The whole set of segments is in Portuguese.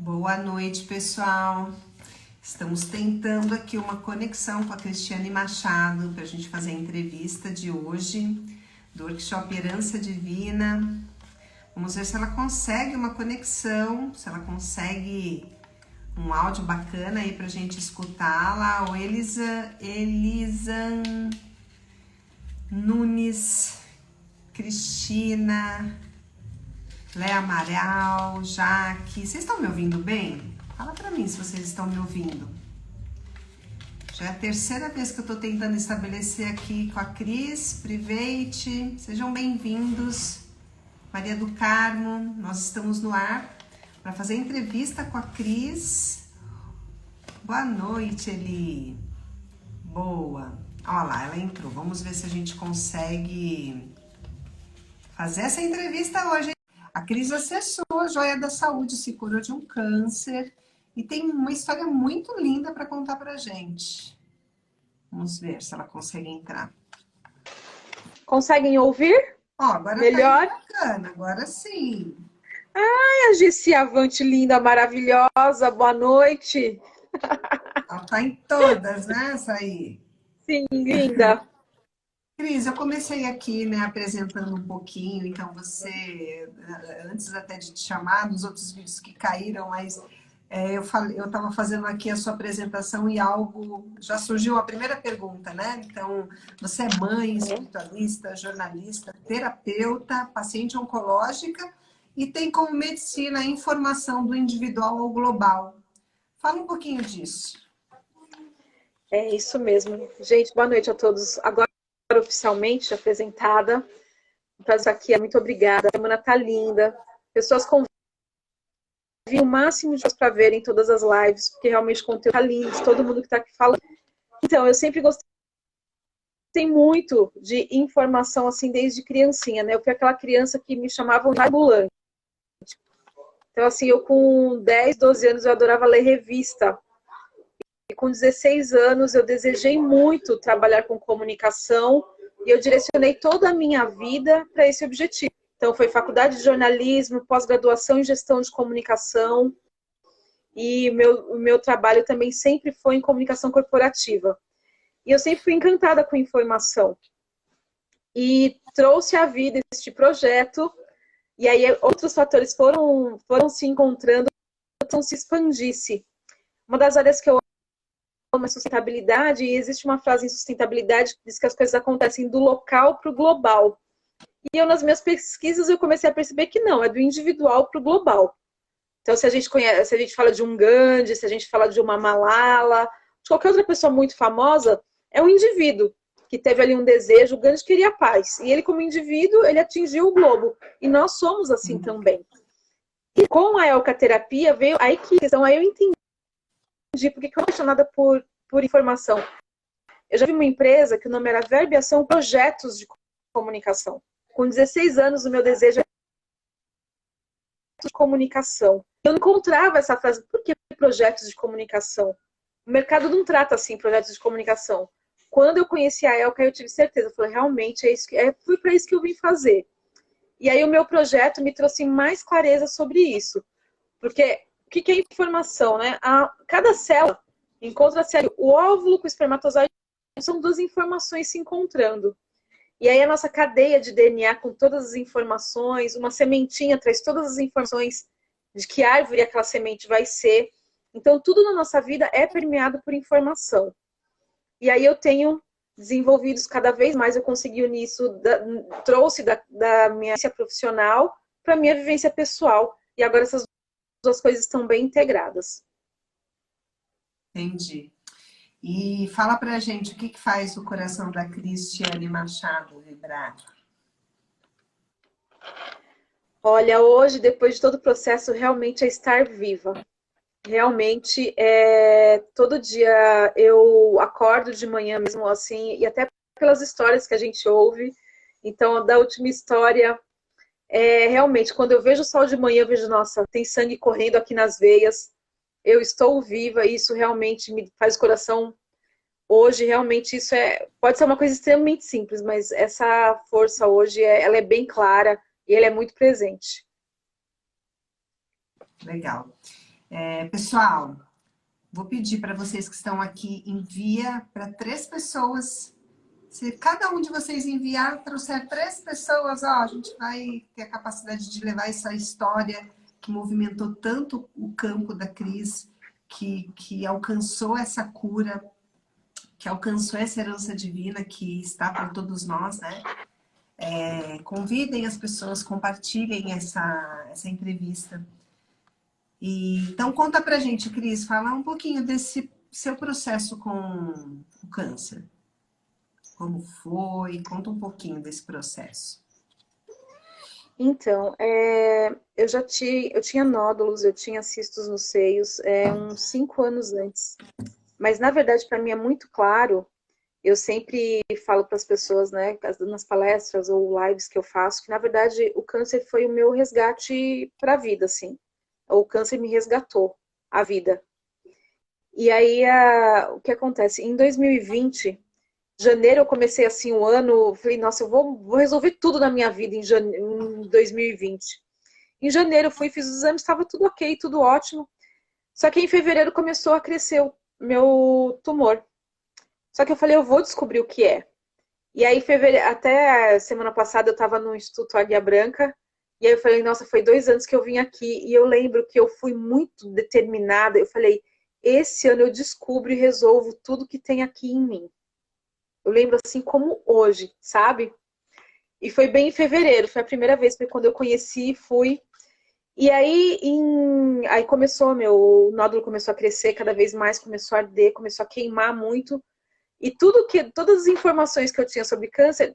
Boa noite, pessoal. Estamos tentando aqui uma conexão com a Cristiane Machado para a gente fazer a entrevista de hoje do workshop Herança Divina. Vamos ver se ela consegue uma conexão, se ela consegue um áudio bacana aí para a gente escutá-la. O Elisa Nunes, Cristina, Léa Amaral, Jaque, vocês estão me ouvindo bem? Fala pra mim se vocês estão me ouvindo. Já é a terceira vez que eu tô tentando estabelecer aqui com a Cris, Private, sejam bem-vindos. Maria do Carmo, nós estamos no ar para fazer entrevista com a Cris. Boa noite, Eli. Boa. Olha lá, ela entrou. Vamos ver se a gente consegue fazer essa entrevista hoje. A Cris acessou a Joia da Saúde, se curou de um câncer e tem uma história muito linda para contar pra gente. Vamos ver se ela consegue entrar. Conseguem ouvir? Ó, agora melhor? Tá bacana, agora sim. Ai, a Gissi Avante linda, maravilhosa, boa noite. Ela tá em todas, né, essa aí? Sim, linda. Cris, eu comecei aqui, né, apresentando um pouquinho, então você, antes até de te chamar, nos outros vídeos que caíram, mas eu estava fazendo aqui a sua apresentação e algo, já surgiu a primeira pergunta, né? Então, você é mãe, espiritualista, jornalista, terapeuta, paciente oncológica e tem como medicina a informação do individual ao global. Fala um pouquinho disso. É isso mesmo. Gente, boa noite a todos. Agora, oficialmente apresentada. Para estar aqui, muito obrigada. A semana tá linda. Pessoas convidam o máximo de pessoas para verem todas as lives, porque realmente o conteúdo tá lindo, todo mundo que está aqui falando. Então, eu sempre gostei muito de informação, assim, desde criancinha, né? Eu fui aquela criança que me chamavam de ambulante. Então, assim, eu com 10, 12 anos, eu adorava ler revista. E com 16 anos, eu desejei muito trabalhar com comunicação e eu direcionei toda a minha vida para esse objetivo. Então, foi faculdade de jornalismo, pós-graduação em gestão de comunicação e o meu trabalho também sempre foi em comunicação corporativa. E eu sempre fui encantada com informação. E trouxe à vida este projeto e aí outros fatores foram se encontrando, então se expandisse. Uma das áreas que eu amo é sustentabilidade, e existe uma frase em sustentabilidade que diz que as coisas acontecem do local para o global. E eu, nas minhas pesquisas, eu comecei a perceber que não, é do individual para o global. Então, se a gente fala de um Gandhi, se a gente fala de uma Malala, de qualquer outra pessoa muito famosa, é um indivíduo que teve ali um desejo. O Gandhi queria paz. E ele, como indivíduo, ele atingiu o globo. E nós somos assim também. E com a elcaterapia veio aí que então aí eu entendi porque eu sou apaixonada por informação. Eu já vi uma empresa que o nome era Verbe Ação Projetos de Comunicação. Com 16 anos, o meu desejo era de comunicação. Eu não encontrava essa frase, por que projetos de comunicação? O mercado não trata assim projetos de comunicação. Quando eu conheci a Elka, eu tive certeza. Eu falei, realmente, foi para isso que eu vim fazer. E aí o meu projeto me trouxe mais clareza sobre isso. Porque o que é informação, né? Cada célula encontra-se o óvulo com o espermatozoide, são duas informações se encontrando. E aí a nossa cadeia de DNA com todas as informações, uma sementinha traz todas as informações de que árvore aquela semente vai ser. Então tudo na nossa vida é permeado por informação. E aí eu tenho desenvolvido cada vez mais, eu consegui unir isso, trouxe da minha vivência profissional para a minha vivência pessoal. E agora essas duas coisas estão bem integradas. Entendi. E fala pra gente o que faz o coração da Cristiane Machado vibrar. Olha, hoje, depois de todo o processo, realmente é estar viva. Realmente, todo dia eu acordo de manhã mesmo assim, e até pelas histórias que a gente ouve. Então, da última história, realmente, quando eu vejo o sol de manhã, eu vejo, nossa, tem sangue correndo aqui nas veias, eu estou viva, e isso realmente me faz o coração. Hoje, realmente, isso pode ser uma coisa extremamente simples, mas essa força hoje, ela é bem clara e ela é muito presente. Legal. Pessoal, vou pedir para vocês que estão aqui, envia para 3 pessoas. Se cada um de vocês enviar, trouxer 3 pessoas, ó, a gente vai ter a capacidade de levar essa história que movimentou tanto o campo da Cris, que alcançou essa cura, que alcançou essa herança divina que está por todos nós, né? Convidem as pessoas, compartilhem essa entrevista. Então, conta pra gente, Cris, fala um pouquinho desse seu processo com o câncer. Como foi? Conta um pouquinho desse processo. Então, eu tinha nódulos, eu tinha cistos nos seios uns 5 anos antes. Mas, na verdade, para mim é muito claro, eu sempre falo para as pessoas, né, nas palestras ou lives que eu faço, que, na verdade, o câncer foi o meu resgate para a vida, assim. O câncer me resgatou a vida. E aí, o que acontece? Em 2020, janeiro eu comecei assim o ano, falei, nossa, eu vou resolver tudo na minha vida em 2020. Em janeiro eu fui, fiz os exames, estava tudo ok, tudo ótimo. Só que em fevereiro começou a crescer o meu tumor. Só que eu falei, eu vou descobrir o que é. E aí, fevereiro, até semana passada eu estava no Instituto Águia Branca, e aí eu falei, nossa, foi 2 anos que eu vim aqui, e eu lembro que eu fui muito determinada, eu falei, esse ano eu descubro e resolvo tudo que tem aqui em mim. Eu lembro assim como hoje, sabe? E foi bem em fevereiro, foi a primeira vez, foi quando eu conheci, fui. E aí, aí começou, o nódulo começou a crescer cada vez mais, começou a arder, começou a queimar muito. E todas as informações que eu tinha sobre câncer,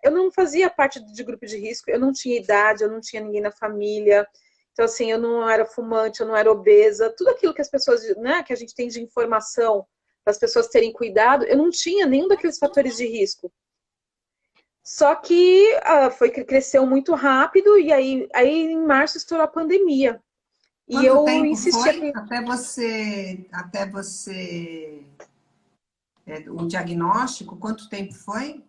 eu não fazia parte de grupo de risco, eu não tinha idade, eu não tinha ninguém na família. Então, assim, eu não era fumante, eu não era obesa, tudo aquilo que as pessoas, né, que a gente tem de informação para as pessoas terem cuidado, eu não tinha nenhum daqueles fatores de risco. Só que cresceu muito rápido e aí em março estourou a pandemia. E Quanto eu tempo insistia foi até você o diagnóstico? Quanto tempo foi?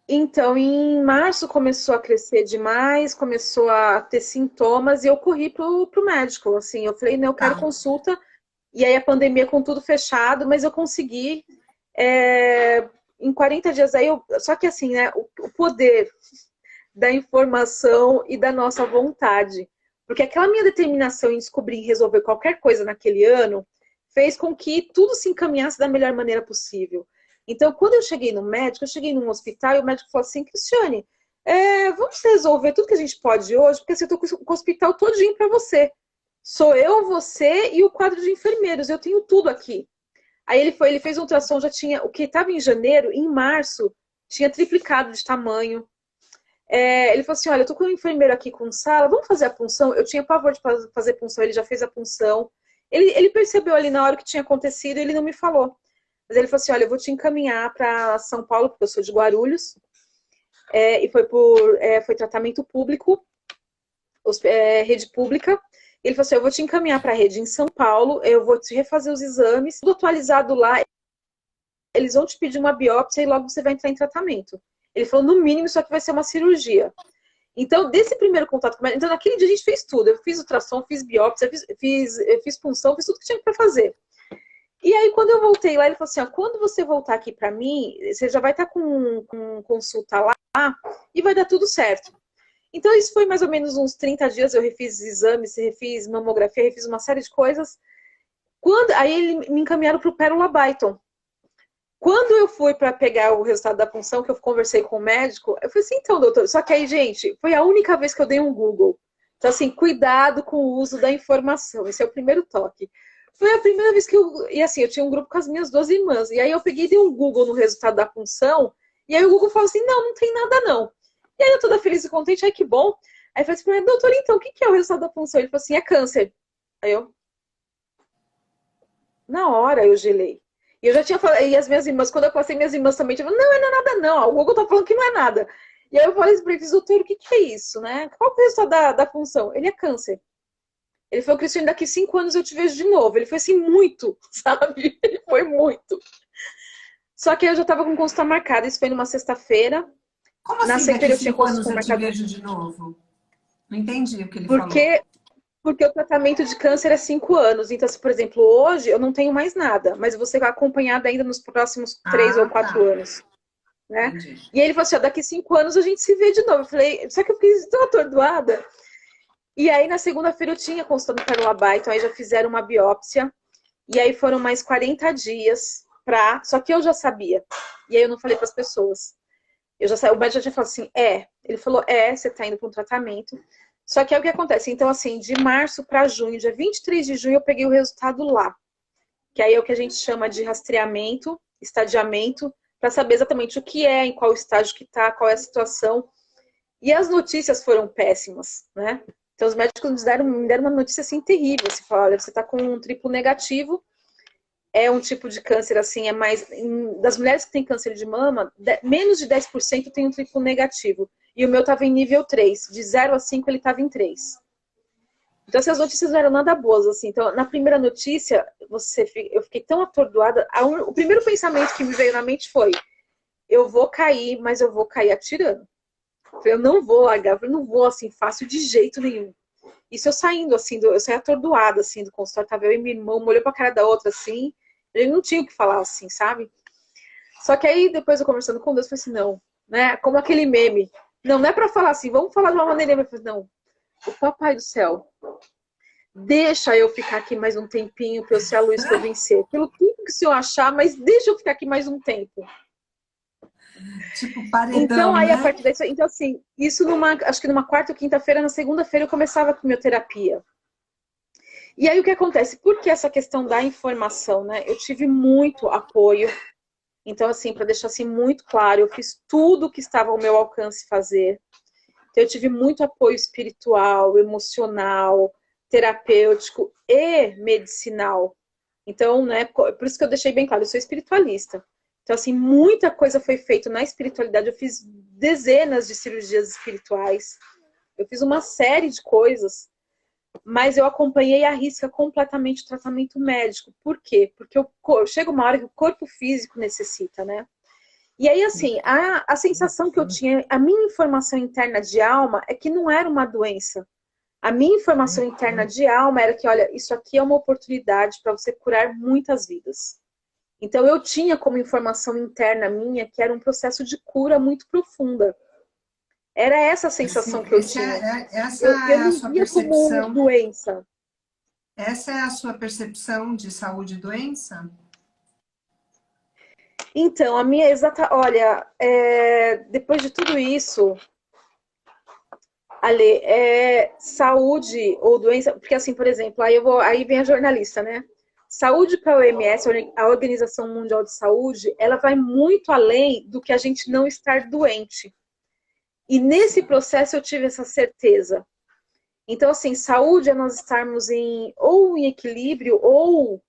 Então, em março começou a crescer demais, começou a ter sintomas e eu corri pro médico. Assim, eu falei, não, eu quero Tá. consulta. E aí a pandemia com tudo fechado, mas eu consegui em 40 dias. Só que assim, né, o poder da informação e da nossa vontade. Porque aquela minha determinação em descobrir e resolver qualquer coisa naquele ano fez com que tudo se encaminhasse da melhor maneira possível. Então, quando eu cheguei no médico, eu cheguei num hospital e o médico falou assim, Cristiane, vamos resolver tudo que a gente pode hoje, porque assim, eu estou com o hospital todinho para você. Sou eu, você e o quadro de enfermeiros, eu tenho tudo aqui. Aí ele fez um ultrassom, já tinha, o que estava em janeiro, em março, tinha triplicado de tamanho. Ele falou assim, olha, eu tô com um enfermeiro aqui com sala, vamos fazer a punção? Eu tinha pavor de fazer punção, ele já fez a punção. Ele percebeu ali na hora que tinha acontecido, ele não me falou. Mas ele falou assim, olha, eu vou te encaminhar para São Paulo, porque eu sou de Guarulhos, e foi tratamento público, rede pública. Ele falou assim, eu vou te encaminhar para a rede em São Paulo, eu vou te refazer os exames, tudo atualizado lá, eles vão te pedir uma biópsia e logo você vai entrar em tratamento. Ele falou, no mínimo, isso aqui vai ser uma cirurgia. Então, desse primeiro contato com o médico, então naquele dia a gente fez tudo. Eu fiz ultrassom, fiz biópsia, fiz punção, fiz tudo que tinha para fazer. E aí, quando eu voltei lá, ele falou assim, ó, quando você voltar aqui para mim, você já vai estar com consulta lá e vai dar tudo certo. Então, isso foi mais ou menos uns 30 dias, eu refiz exames, refiz mamografia, refiz uma série de coisas. Aí eles me encaminharam para o Pérola Byton. Quando eu fui para pegar o resultado da punção, que eu conversei com o médico, eu falei assim, então, doutor, só que aí, gente, foi a única vez que eu dei um Google. Então, assim, cuidado com o uso da informação, esse é o primeiro toque. Foi a primeira vez que e assim, eu tinha um grupo com as minhas 2 irmãs, e aí eu peguei e dei um Google no resultado da punção, e aí o Google falou assim, não tem nada não. E aí eu toda feliz e contente, ai que bom. Aí eu falei assim, doutor, então, o que é o resultado da punção? Ele falou assim, é câncer. Aí na hora eu gelei. E eu já tinha falado, e as minhas irmãs, quando eu passei, minhas irmãs também tinham falado, não, não é nada não, o Google tá falando que não é nada. E aí eu falei para ele, doutor, o que é isso, né? Qual é o resultado da função? Ele é câncer. Ele falou, Cristiane, daqui 5 anos eu te vejo de novo. Ele foi assim, muito, sabe? Ele foi muito. Só que eu já tava com consulta marcada, isso foi numa sexta-feira. Como Na assim, daqui sexta-feira eu tinha 5 anos consulta eu te marcada. vejo de novo? Não entendi o que ele falou. Porque Porque o tratamento de câncer é 5 anos. Então, se, por exemplo, hoje eu não tenho mais nada, mas você vai acompanhada ainda nos próximos 3 ou Ah, 4 tá. anos, né? Entendi. E aí ele falou assim, ó, daqui 5 anos a gente se vê de novo. Eu falei, só que eu fiquei tão atordoada. E aí na segunda-feira eu tinha consulta no Carolabá, então aí já fizeram uma biópsia. E aí foram mais 40 dias pra... Só que eu já sabia. E aí eu não falei para as pessoas. Eu já sabia, o médico já tinha falado assim, Ele falou, você tá indo para um tratamento. Só que é o que acontece. Então, assim, de março para junho, dia 23 de junho, eu peguei o resultado lá. Que aí é o que a gente chama de rastreamento, estadiamento, para saber exatamente o que é, em qual estágio que tá, qual é a situação. E as notícias foram péssimas, né? Então, os médicos me deram uma notícia assim terrível. Você fala, olha, você tá com um triplo negativo, é um tipo de câncer, assim, é mais... Das mulheres que têm câncer de mama, menos de 10% tem um triplo negativo. E o meu estava em nível 3. De 0 a 5, ele estava em 3. Então, essas notícias não eram nada boas, assim. Então, na primeira notícia, eu fiquei tão atordoada. O primeiro pensamento que me veio na mente foi, eu vou cair, mas eu vou cair atirando. Eu não vou largar, eu não vou, assim, fácil de jeito nenhum. Isso eu saindo, assim, eu saí atordoada, assim, do consultório. Tava eu e minha irmã, uma olhou pra cara da outra, assim. Ele não tinha o que falar, assim, sabe? Só que aí, depois eu conversando com Deus, eu falei assim, não, né? Como aquele meme. Não é pra falar assim, vamos falar de uma maneira. Eu falei, não, o papai do céu, deixa eu ficar aqui mais um tempinho para eu ser a luz que eu vencer. Pelo tempo que o senhor achar, mas deixa eu ficar aqui mais um tempo. Tipo Então, paredão, aí, a né? partir disso, então, assim, isso acho que numa quarta ou quinta-feira, na segunda-feira, eu começava a quimioterapia. E aí, o que acontece? Por que essa questão da informação, né? Eu tive muito apoio. Então, assim, para deixar assim muito claro, eu fiz tudo o que estava ao meu alcance fazer. Então, eu tive muito apoio espiritual, emocional, terapêutico e medicinal. Então, né, por isso que eu deixei bem claro, eu sou espiritualista. Então, assim, muita coisa foi feita na espiritualidade. Eu fiz dezenas de cirurgias espirituais. Eu fiz uma série de coisas, mas eu acompanhei à risca completamente o tratamento médico. Por quê? Porque chega uma hora que o corpo físico necessita, né? E aí, assim, a sensação que eu tinha, a minha informação interna de alma é que não era uma doença. A minha informação interna de alma era que, olha, isso aqui é uma oportunidade para você curar muitas vidas. Então, eu tinha como informação interna minha que era um processo de cura muito profunda. Era essa a sensação que eu tinha. Essa Eu é a não sua via como percepção. doença. Essa é a sua percepção de saúde e doença? Então, a minha exata. Olha, depois de tudo isso, Ale, saúde ou doença, porque assim, por exemplo, aí vem a jornalista, né? Saúde para a OMS, a Organização Mundial de Saúde, ela vai muito além do que a gente não estar doente. E nesse processo eu tive essa certeza. Então, assim, saúde é nós estarmos ou em equilíbrio ou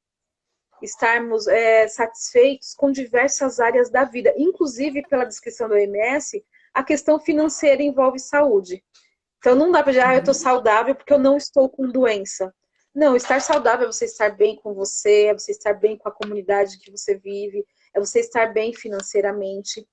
estarmos satisfeitos com diversas áreas da vida. Inclusive, pela descrição da OMS, a questão financeira envolve saúde. Então não dá para dizer, eu estou saudável porque eu não estou com doença. Não, estar saudável é você estar bem com você, é você estar bem com a comunidade que você vive, é você estar bem financeiramente.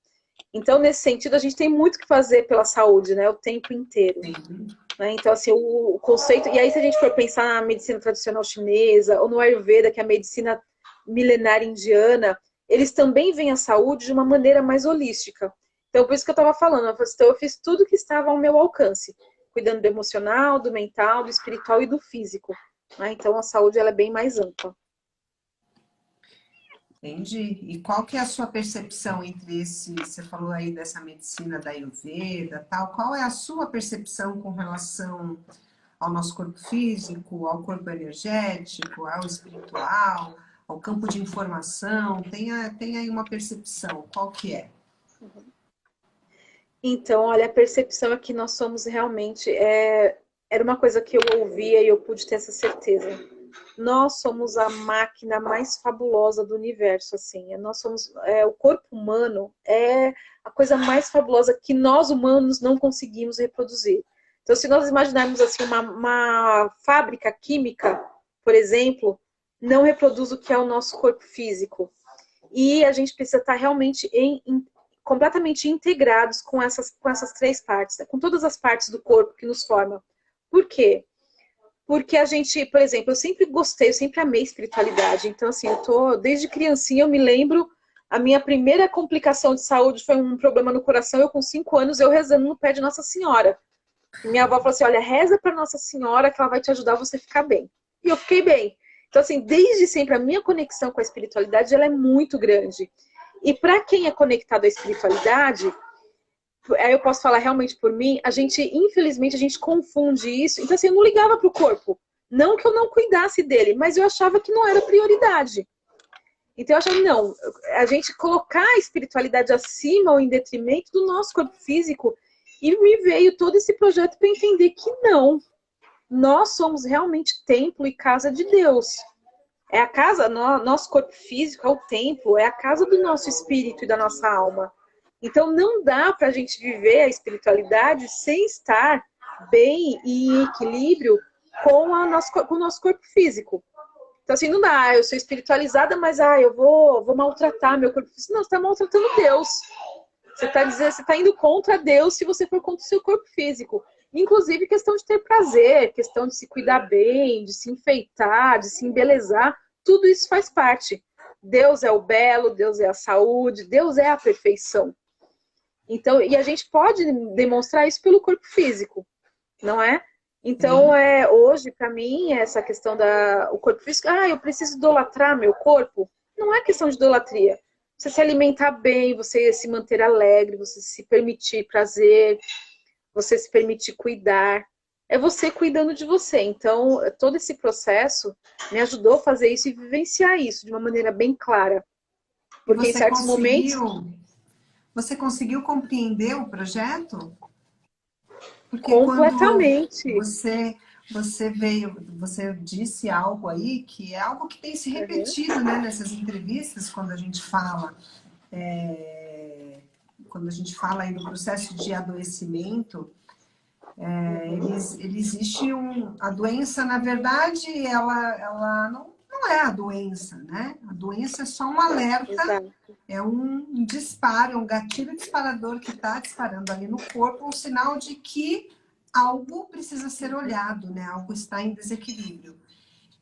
Então, nesse sentido, a gente tem muito que fazer pela saúde, né? O tempo inteiro. Sim. Né? Então, assim, o conceito... E aí, se a gente for pensar na medicina tradicional chinesa, ou no Ayurveda, que é a medicina milenária indiana, eles também veem a saúde de uma maneira mais holística. Então, por isso que eu estava falando, eu fiz tudo que estava ao meu alcance, cuidando do emocional, do mental, do espiritual e do físico. Né? Então, a saúde ela é bem mais ampla. Entendi. E qual que é a sua percepção entre você falou aí dessa medicina da Ayurveda, tal, qual é a sua percepção com relação ao nosso corpo físico, ao corpo energético, ao espiritual, ao campo de informação? Tem aí uma percepção, qual que é? Então, olha, a percepção é que nós somos realmente... era uma coisa que eu ouvia e eu pude ter essa certeza. Nós somos a máquina mais fabulosa do universo, assim. Nós somos... o corpo humano é a coisa mais fabulosa que nós humanos não conseguimos reproduzir. Então, se nós imaginarmos assim uma fábrica química, por exemplo, não reproduz o que é o nosso corpo físico. E a gente precisa estar realmente completamente integrados com essas três partes, né? Com todas as partes do corpo que nos formam. Por quê? porque a gente, por exemplo, eu sempre gostei, eu sempre amei espiritualidade. Então, assim, desde criancinha, eu me lembro, a minha primeira complicação de saúde foi um problema no coração, eu com 5 anos, eu rezando no pé de Nossa Senhora. E minha avó falou assim, olha, reza para Nossa Senhora que ela vai te ajudar você a ficar bem. E eu fiquei bem. Então, assim, desde sempre, a minha conexão com a espiritualidade, ela é muito grande. E para quem é conectado à espiritualidade, aí eu posso falar realmente por mim, infelizmente, a gente confunde isso. Então, assim, eu não ligava para o corpo. Não que eu não cuidasse dele, mas eu achava que não era prioridade. Então, eu achava, não, a gente colocar a espiritualidade acima ou em detrimento do nosso corpo físico, e me veio todo esse projeto para entender que não. Nós somos realmente templo e casa de Deus. É a casa, nosso corpo físico é o templo, é a casa do nosso espírito e da nossa alma. Então não dá para a gente viver a espiritualidade sem estar bem e em equilíbrio com o nosso corpo físico. Então assim, não dá, eu sou espiritualizada, mas eu vou maltratar meu corpo físico. Não, você está maltratando Deus. Você está indo contra Deus se você for contra o seu corpo físico. Inclusive questão de ter prazer, questão de se cuidar bem, de se enfeitar, de se embelezar, tudo isso faz parte. Deus é o belo, Deus é a saúde, Deus é a perfeição. Então, e a gente pode demonstrar isso pelo corpo físico, não é? Então, hoje, para mim, essa questão o corpo físico, eu preciso idolatrar meu corpo. Não é questão de idolatria. Você se alimentar bem, você se manter alegre, você se permitir prazer, você se permitir cuidar. É você cuidando de você. Então, todo esse processo me ajudou a fazer isso e vivenciar isso de uma maneira bem clara. Porque em certos momentos... Você conseguiu compreender o projeto? Porque completamente. quando você disse algo aí que é algo que tem se repetido, né, nessas entrevistas, quando a gente fala aí do processo de adoecimento, existe a doença, na verdade, ela não é a doença, né? A doença é só um alerta. Exato. É um disparo, é um gatilho disparador que está disparando ali no corpo, um sinal de que algo precisa ser olhado, né? Algo está em desequilíbrio.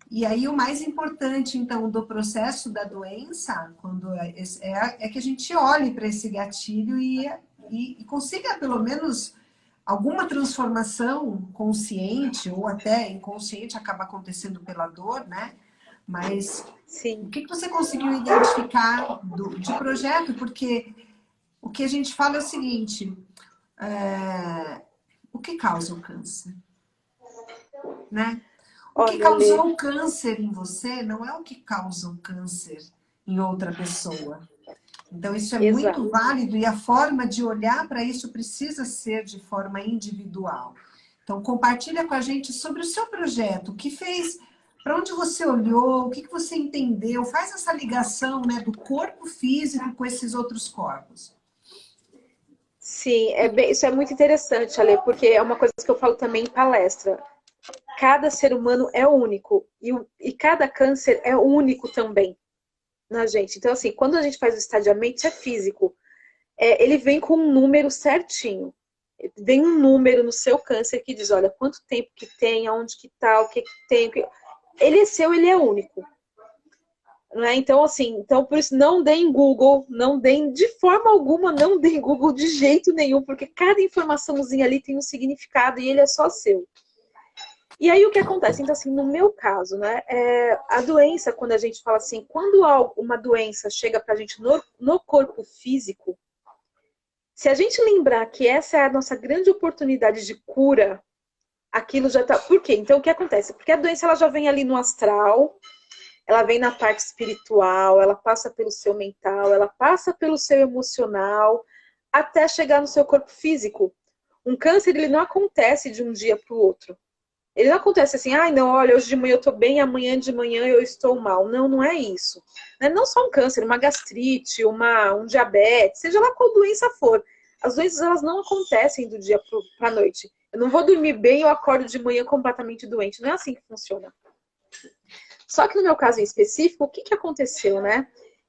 E aí o mais importante, então, do processo da doença, é que a gente olhe para esse gatilho e consiga, pelo menos, alguma transformação consciente ou até inconsciente, acaba acontecendo pela dor, né? Mas sim, o que você conseguiu identificar de projeto? Porque o que a gente fala é o seguinte, o que causa o câncer? Né? O que causou o câncer em você não é o que causa o câncer em outra pessoa. Então isso é muito válido e a forma de olhar para isso precisa ser de forma individual. Então compartilha com a gente sobre o seu projeto, o que fez... Para onde você olhou, o que você entendeu? Faz essa ligação, né, do corpo físico com esses outros corpos. Sim, isso é muito interessante, Ale, porque é uma coisa que eu falo também em palestra. Cada ser humano é único e cada câncer é único também na gente. Então, assim, quando a gente faz o estadiamento, isso é físico. Ele vem com um número certinho. Vem um número no seu câncer que diz, olha, quanto tempo que tem, aonde que tá, o que tem... Ele é seu, ele é único. Não é? Então, assim, por isso não deem Google, não deem, de forma alguma, não deem Google de jeito nenhum, porque cada informaçãozinha ali tem um significado e ele é só seu. E aí o que acontece? Então, assim, no meu caso, né, a doença, quando a gente fala assim, quando uma doença chega pra gente no corpo físico, se a gente lembrar que essa é a nossa grande oportunidade de cura, aquilo já tá... Por quê? Então, o que acontece? Porque a doença ela já vem ali no astral, ela vem na parte espiritual, ela passa pelo seu mental, ela passa pelo seu emocional, até chegar no seu corpo físico. Um câncer, ele não acontece de um dia para o outro. Ele não acontece assim, não, olha, hoje de manhã eu tô bem, amanhã de manhã eu estou mal. Não, não é isso. Não só um câncer, uma gastrite, um diabetes, seja lá qual doença for. As doenças, elas não acontecem do dia para a noite. Eu não vou dormir bem e eu acordo de manhã completamente doente. Não é assim que funciona. Só que no meu caso em específico, o que aconteceu, né?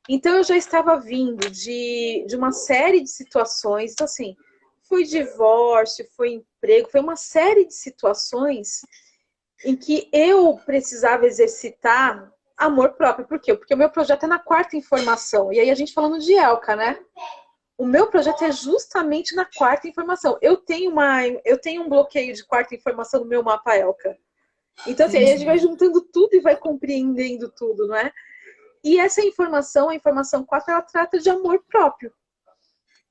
Então eu já estava vindo de uma série de situações, então assim, foi divórcio, foi emprego, foi uma série de situações em que eu precisava exercitar amor próprio. Por quê? Porque o meu projeto é na quarta informação. E aí a gente falando de Elka, né? O meu projeto é justamente na quarta informação. Eu tenho um bloqueio de quarta informação no meu mapa Elka. Então, assim, aí a gente vai juntando tudo e vai compreendendo tudo, não é? E essa informação, a informação 4, ela trata de amor próprio.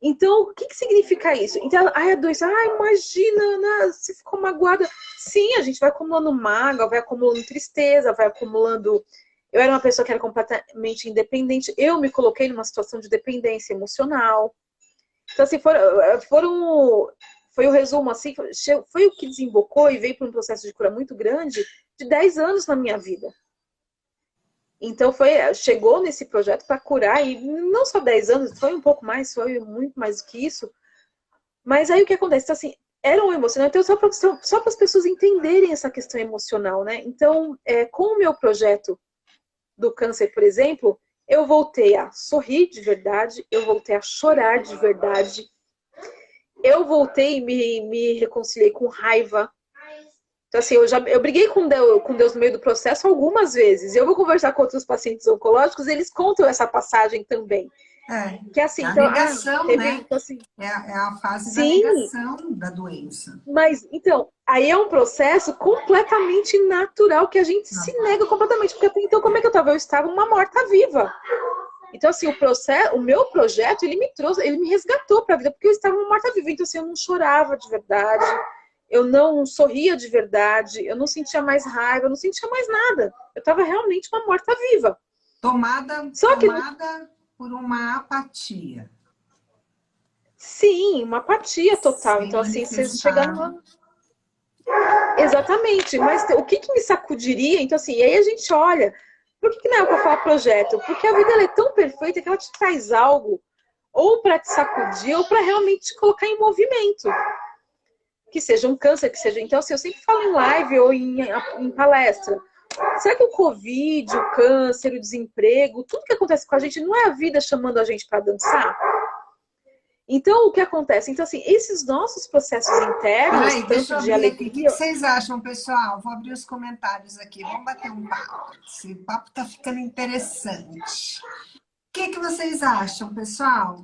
Então, o que significa isso? Então, a doença, imagina, Ana, você ficou magoada. Sim, a gente vai acumulando mágoa, vai acumulando tristeza, vai acumulando... Eu era uma pessoa que era completamente independente. Eu me coloquei numa situação de dependência emocional. Então, assim, foi o resumo, assim, foi o que desembocou e veio para um processo de cura muito grande de 10 anos na minha vida. Então, chegou nesse projeto para curar, e não só 10 anos, foi um pouco mais, foi muito mais do que isso. Mas aí o que acontece? Então, assim, era um emocional, então só para as pessoas entenderem essa questão emocional, né? Então, com o meu projeto do câncer, por exemplo, eu voltei a sorrir de verdade, eu voltei a chorar de verdade, eu voltei e me reconciliei com raiva. Então, assim, eu briguei com Deus no meio do processo algumas vezes. Eu vou conversar com outros pacientes oncológicos, eles contam essa passagem também. Que é assim, a então, negação, né? Então, assim, é a fase da negação da doença. Mas, então, aí é um processo completamente natural, que a gente se nega completamente. Porque até então, como é que eu estava? Eu estava uma morta-viva. Então, assim, o meu projeto, ele me resgatou para a vida, porque eu estava uma morta-viva. Então, assim, eu não chorava de verdade, eu não sorria de verdade, eu não sentia mais raiva, eu não sentia mais nada. Eu estava realmente uma morta-viva. Tomada por uma apatia. Sim, uma apatia total. Então, assim, você chega numa... Exatamente. Mas o que me sacudiria? Então, assim, e aí a gente olha... Por que não é o que eu falo projeto? Porque a vida ela é tão perfeita que ela te traz algo ou para te sacudir ou para realmente te colocar em movimento. Que seja um câncer, que seja... Então, assim, eu sempre falo em live ou em palestra. Será que o Covid, o câncer, o desemprego, tudo que acontece com a gente, não é a vida chamando a gente para dançar? Então, o que acontece? Então, assim, esses nossos processos internos, tanto de alegria... O que vocês acham, pessoal? Vou abrir os comentários aqui. Vamos bater um papo. Esse papo tá ficando interessante. O que vocês acham, pessoal?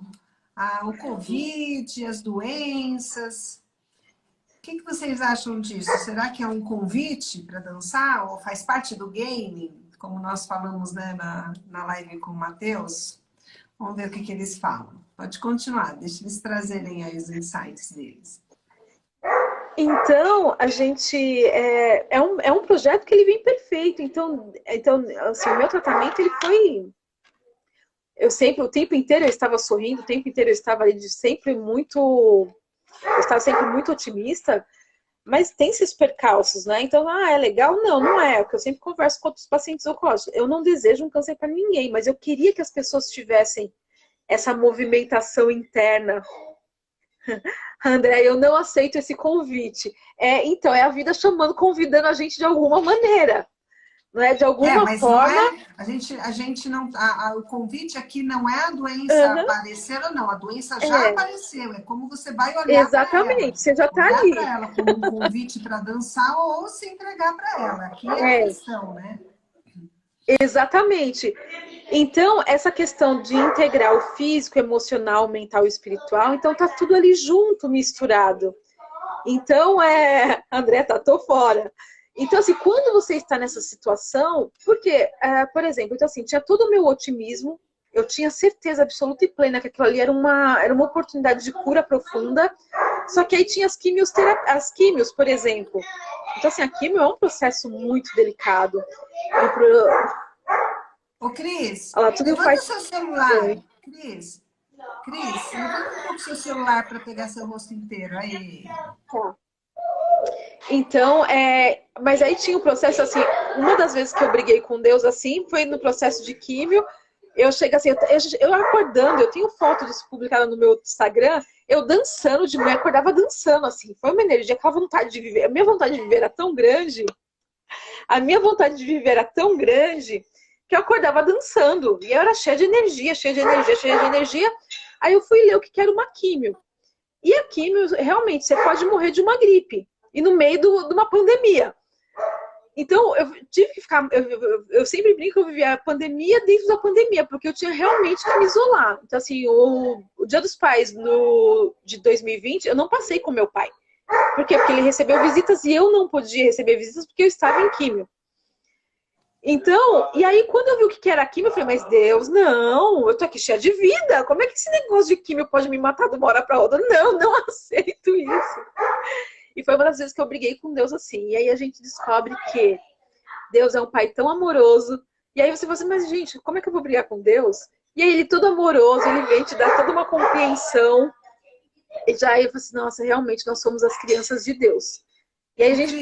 O Covid, as doenças... O que vocês acham disso? Será que é um convite para dançar? Ou faz parte do game? Como nós falamos, né, na live com o Matheus? Vamos ver o que eles falam. Pode continuar, deixa eles trazerem aí os insights deles. Então, a gente... É um projeto que ele vem perfeito. Então assim, o meu tratamento, ele foi... o tempo inteiro eu estava sorrindo, o tempo inteiro eu estava sempre muito... Eu estava sempre muito otimista, mas tem esses percalços, né? Então, é legal? Não, não é. O que eu sempre converso com outros pacientes oncológicos. Eu não desejo um câncer para ninguém, mas eu queria que as pessoas tivessem essa movimentação interna. André, eu não aceito esse convite. Então, é a vida chamando, convidando a gente de alguma maneira. Não é? De alguma forma... A gente não... o convite aqui não é a doença aparecer ou não. A doença já apareceu. É como você vai olhar para ela. Exatamente, você já está ali. Olhar para ela como um convite para dançar ou se entregar para ela. Aqui é a questão, né? Exatamente. Então, essa questão de integrar o físico, emocional, mental e espiritual, então tá tudo ali junto, misturado. Então, André, tô fora. Então, assim, quando você está nessa situação, porque, por exemplo, então, assim, tinha todo o meu otimismo, eu tinha certeza absoluta e plena que aquilo ali era uma oportunidade de cura profunda, só que aí tinha as químios, por exemplo. Então, assim, a químio é um processo muito delicado. Ô, Cris, levanta o seu celular. Cris, levanta um pouco o seu celular para pegar seu rosto inteiro. Aí. Tá. Então, mas aí tinha o processo, assim, uma das vezes que eu briguei com Deus, assim, foi no processo de químio. Eu chego assim, eu acordando, eu tenho foto disso publicada no meu Instagram, eu dançando de manhã, acordava dançando, assim, foi uma energia, aquela vontade de viver, a minha vontade de viver era tão grande, que eu acordava dançando, e eu era cheia de energia, aí eu fui ler o que era uma químio, e a químio, realmente, você pode morrer de uma gripe, e no meio de uma pandemia. Então, eu tive que ficar. Eu sempre brinco que eu vivia a pandemia dentro da pandemia, porque eu tinha realmente que me isolar. Então, assim, o Dia dos Pais de 2020, eu não passei com meu pai. Por quê? Porque ele recebeu visitas e eu não podia receber visitas porque eu estava em químio. Então, e aí quando eu vi o que era químio, eu falei, mas Deus, não, eu tô aqui cheia de vida. Como é que esse negócio de químio pode me matar de uma hora para outra? Não, não aceito isso. E foi uma das vezes que eu briguei com Deus assim. E aí a gente descobre que Deus é um pai tão amoroso. E aí você fala assim, mas gente, como é que eu vou brigar com Deus? E aí ele todo amoroso, ele vem te dar toda uma compreensão. E já aí eu falo assim, nossa, realmente nós somos as crianças de Deus. E aí a gente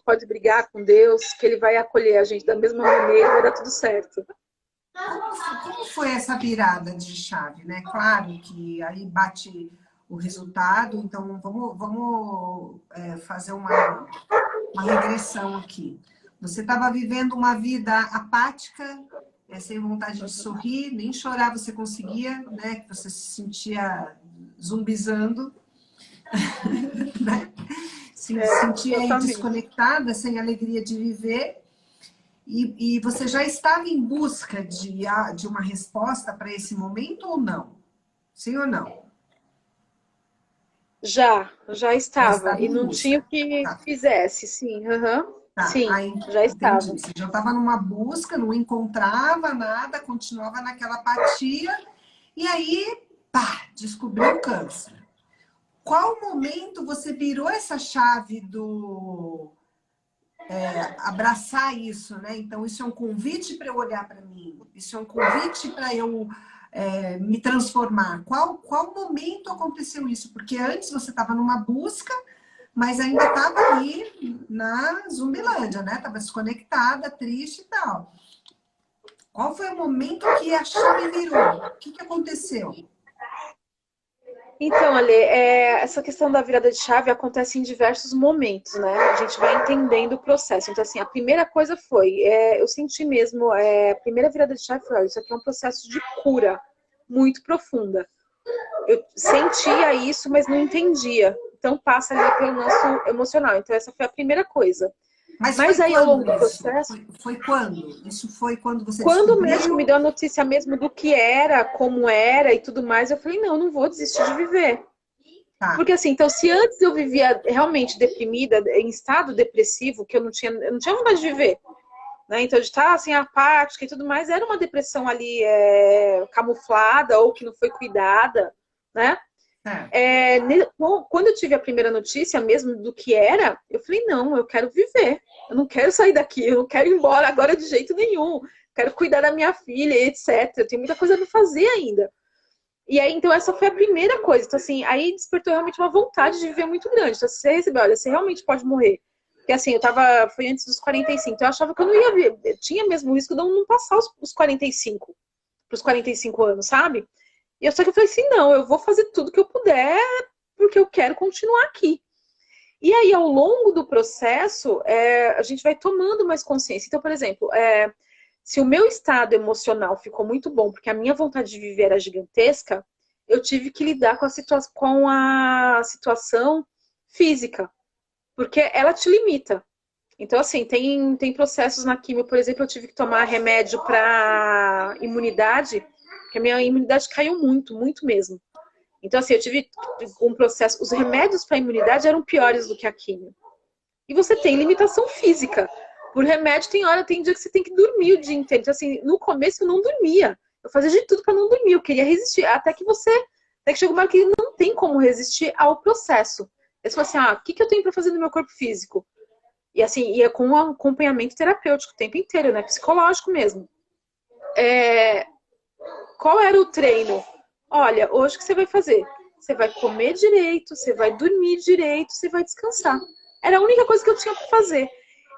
pode brigar com Deus, que ele vai acolher a gente da mesma maneira, vai dar tudo certo. Como foi essa virada de chave, né? Claro que aí bate o resultado, então vamos fazer uma regressão aqui. Você estava vivendo uma vida apática, sem vontade de sorrir, nem chorar você conseguia, né? Que você se sentia zumbizando, né? Se sentia aí desconectada, sem alegria de viver. E você já estava em busca de uma resposta para esse momento ou não? Sim ou não? Já estava. Já estava E em não tinha o busca. que Tá. fizesse, sim. Uhum. Tá, Sim, aí já estava. entendi. Você já estava numa busca, não encontrava nada, continuava naquela apatia, e aí, pá, descobriu o câncer. Qual momento você virou essa chave do abraçar isso, né? Então, isso é um convite para eu olhar para mim, isso é um convite para eu me transformar. Qual momento aconteceu isso? Porque antes você estava numa busca, mas ainda estava ali na Zumbilândia, né? Estava desconectada, triste e tal. Qual foi o momento que a chave virou? O que aconteceu? Então, Ale, essa questão da virada de chave acontece em diversos momentos, né? A gente vai entendendo o processo. Então, assim, a primeira coisa foi, eu senti mesmo, a primeira virada de chave foi, isso aqui é um processo de cura muito profunda. Eu sentia isso, mas não entendia. Então, passa ali pelo nosso emocional. Então, essa foi a primeira coisa. Mas Mas foi aí, ao longo quando do isso? processo, Foi quando? Isso foi quando você quando o médico me descobriu? deu a notícia mesmo do que era, como era e tudo mais, eu falei, não vou desistir de viver. Tá. Porque assim, então se antes eu vivia realmente deprimida, em estado depressivo, que eu não tinha vontade de viver, né? Então de estar assim apática e tudo mais, era uma depressão ali camuflada ou que não foi cuidada, né? Quando eu tive a primeira notícia mesmo do que era, eu falei, não, eu quero viver. Eu não quero sair daqui, eu não quero ir embora agora de jeito nenhum. Quero cuidar da minha filha, etc. Eu tenho muita coisa para fazer ainda. E aí, então, essa foi a primeira coisa. Então, assim, aí despertou realmente uma vontade de viver muito grande. Então, se você receber, olha, você realmente pode morrer. Porque, assim, foi antes dos 45, então eu achava que eu não ia ver. Tinha mesmo o risco de eu não passar os 45, pros 45 anos, sabe? E eu só que eu falei assim, não, eu vou fazer tudo que eu puder, porque eu quero continuar aqui. E aí, ao longo do processo, a gente vai tomando mais consciência. Então, por exemplo, se o meu estado emocional ficou muito bom, porque a minha vontade de viver era gigantesca, eu tive que lidar com a situação física, porque ela te limita. Então, assim, tem processos na quimio, por exemplo, eu tive que tomar remédio para imunidade, porque a minha imunidade caiu muito, muito mesmo. Então, assim, eu tive um processo. Os remédios para imunidade eram piores do que a quimio. E você tem limitação física. Por remédio, tem dia que você tem que dormir o dia inteiro. Então, assim, no começo eu não dormia. Eu fazia de tudo para não dormir. Eu queria resistir. Até que chega uma hora que não tem como resistir ao processo. Eu falo assim, o que eu tenho para fazer no meu corpo físico? E assim, ia com um acompanhamento terapêutico o tempo inteiro, né? Psicológico mesmo. Qual era o treino? Olha, hoje o que você vai fazer? Você vai comer direito, você vai dormir direito, você vai descansar. Era a única coisa que eu tinha para fazer.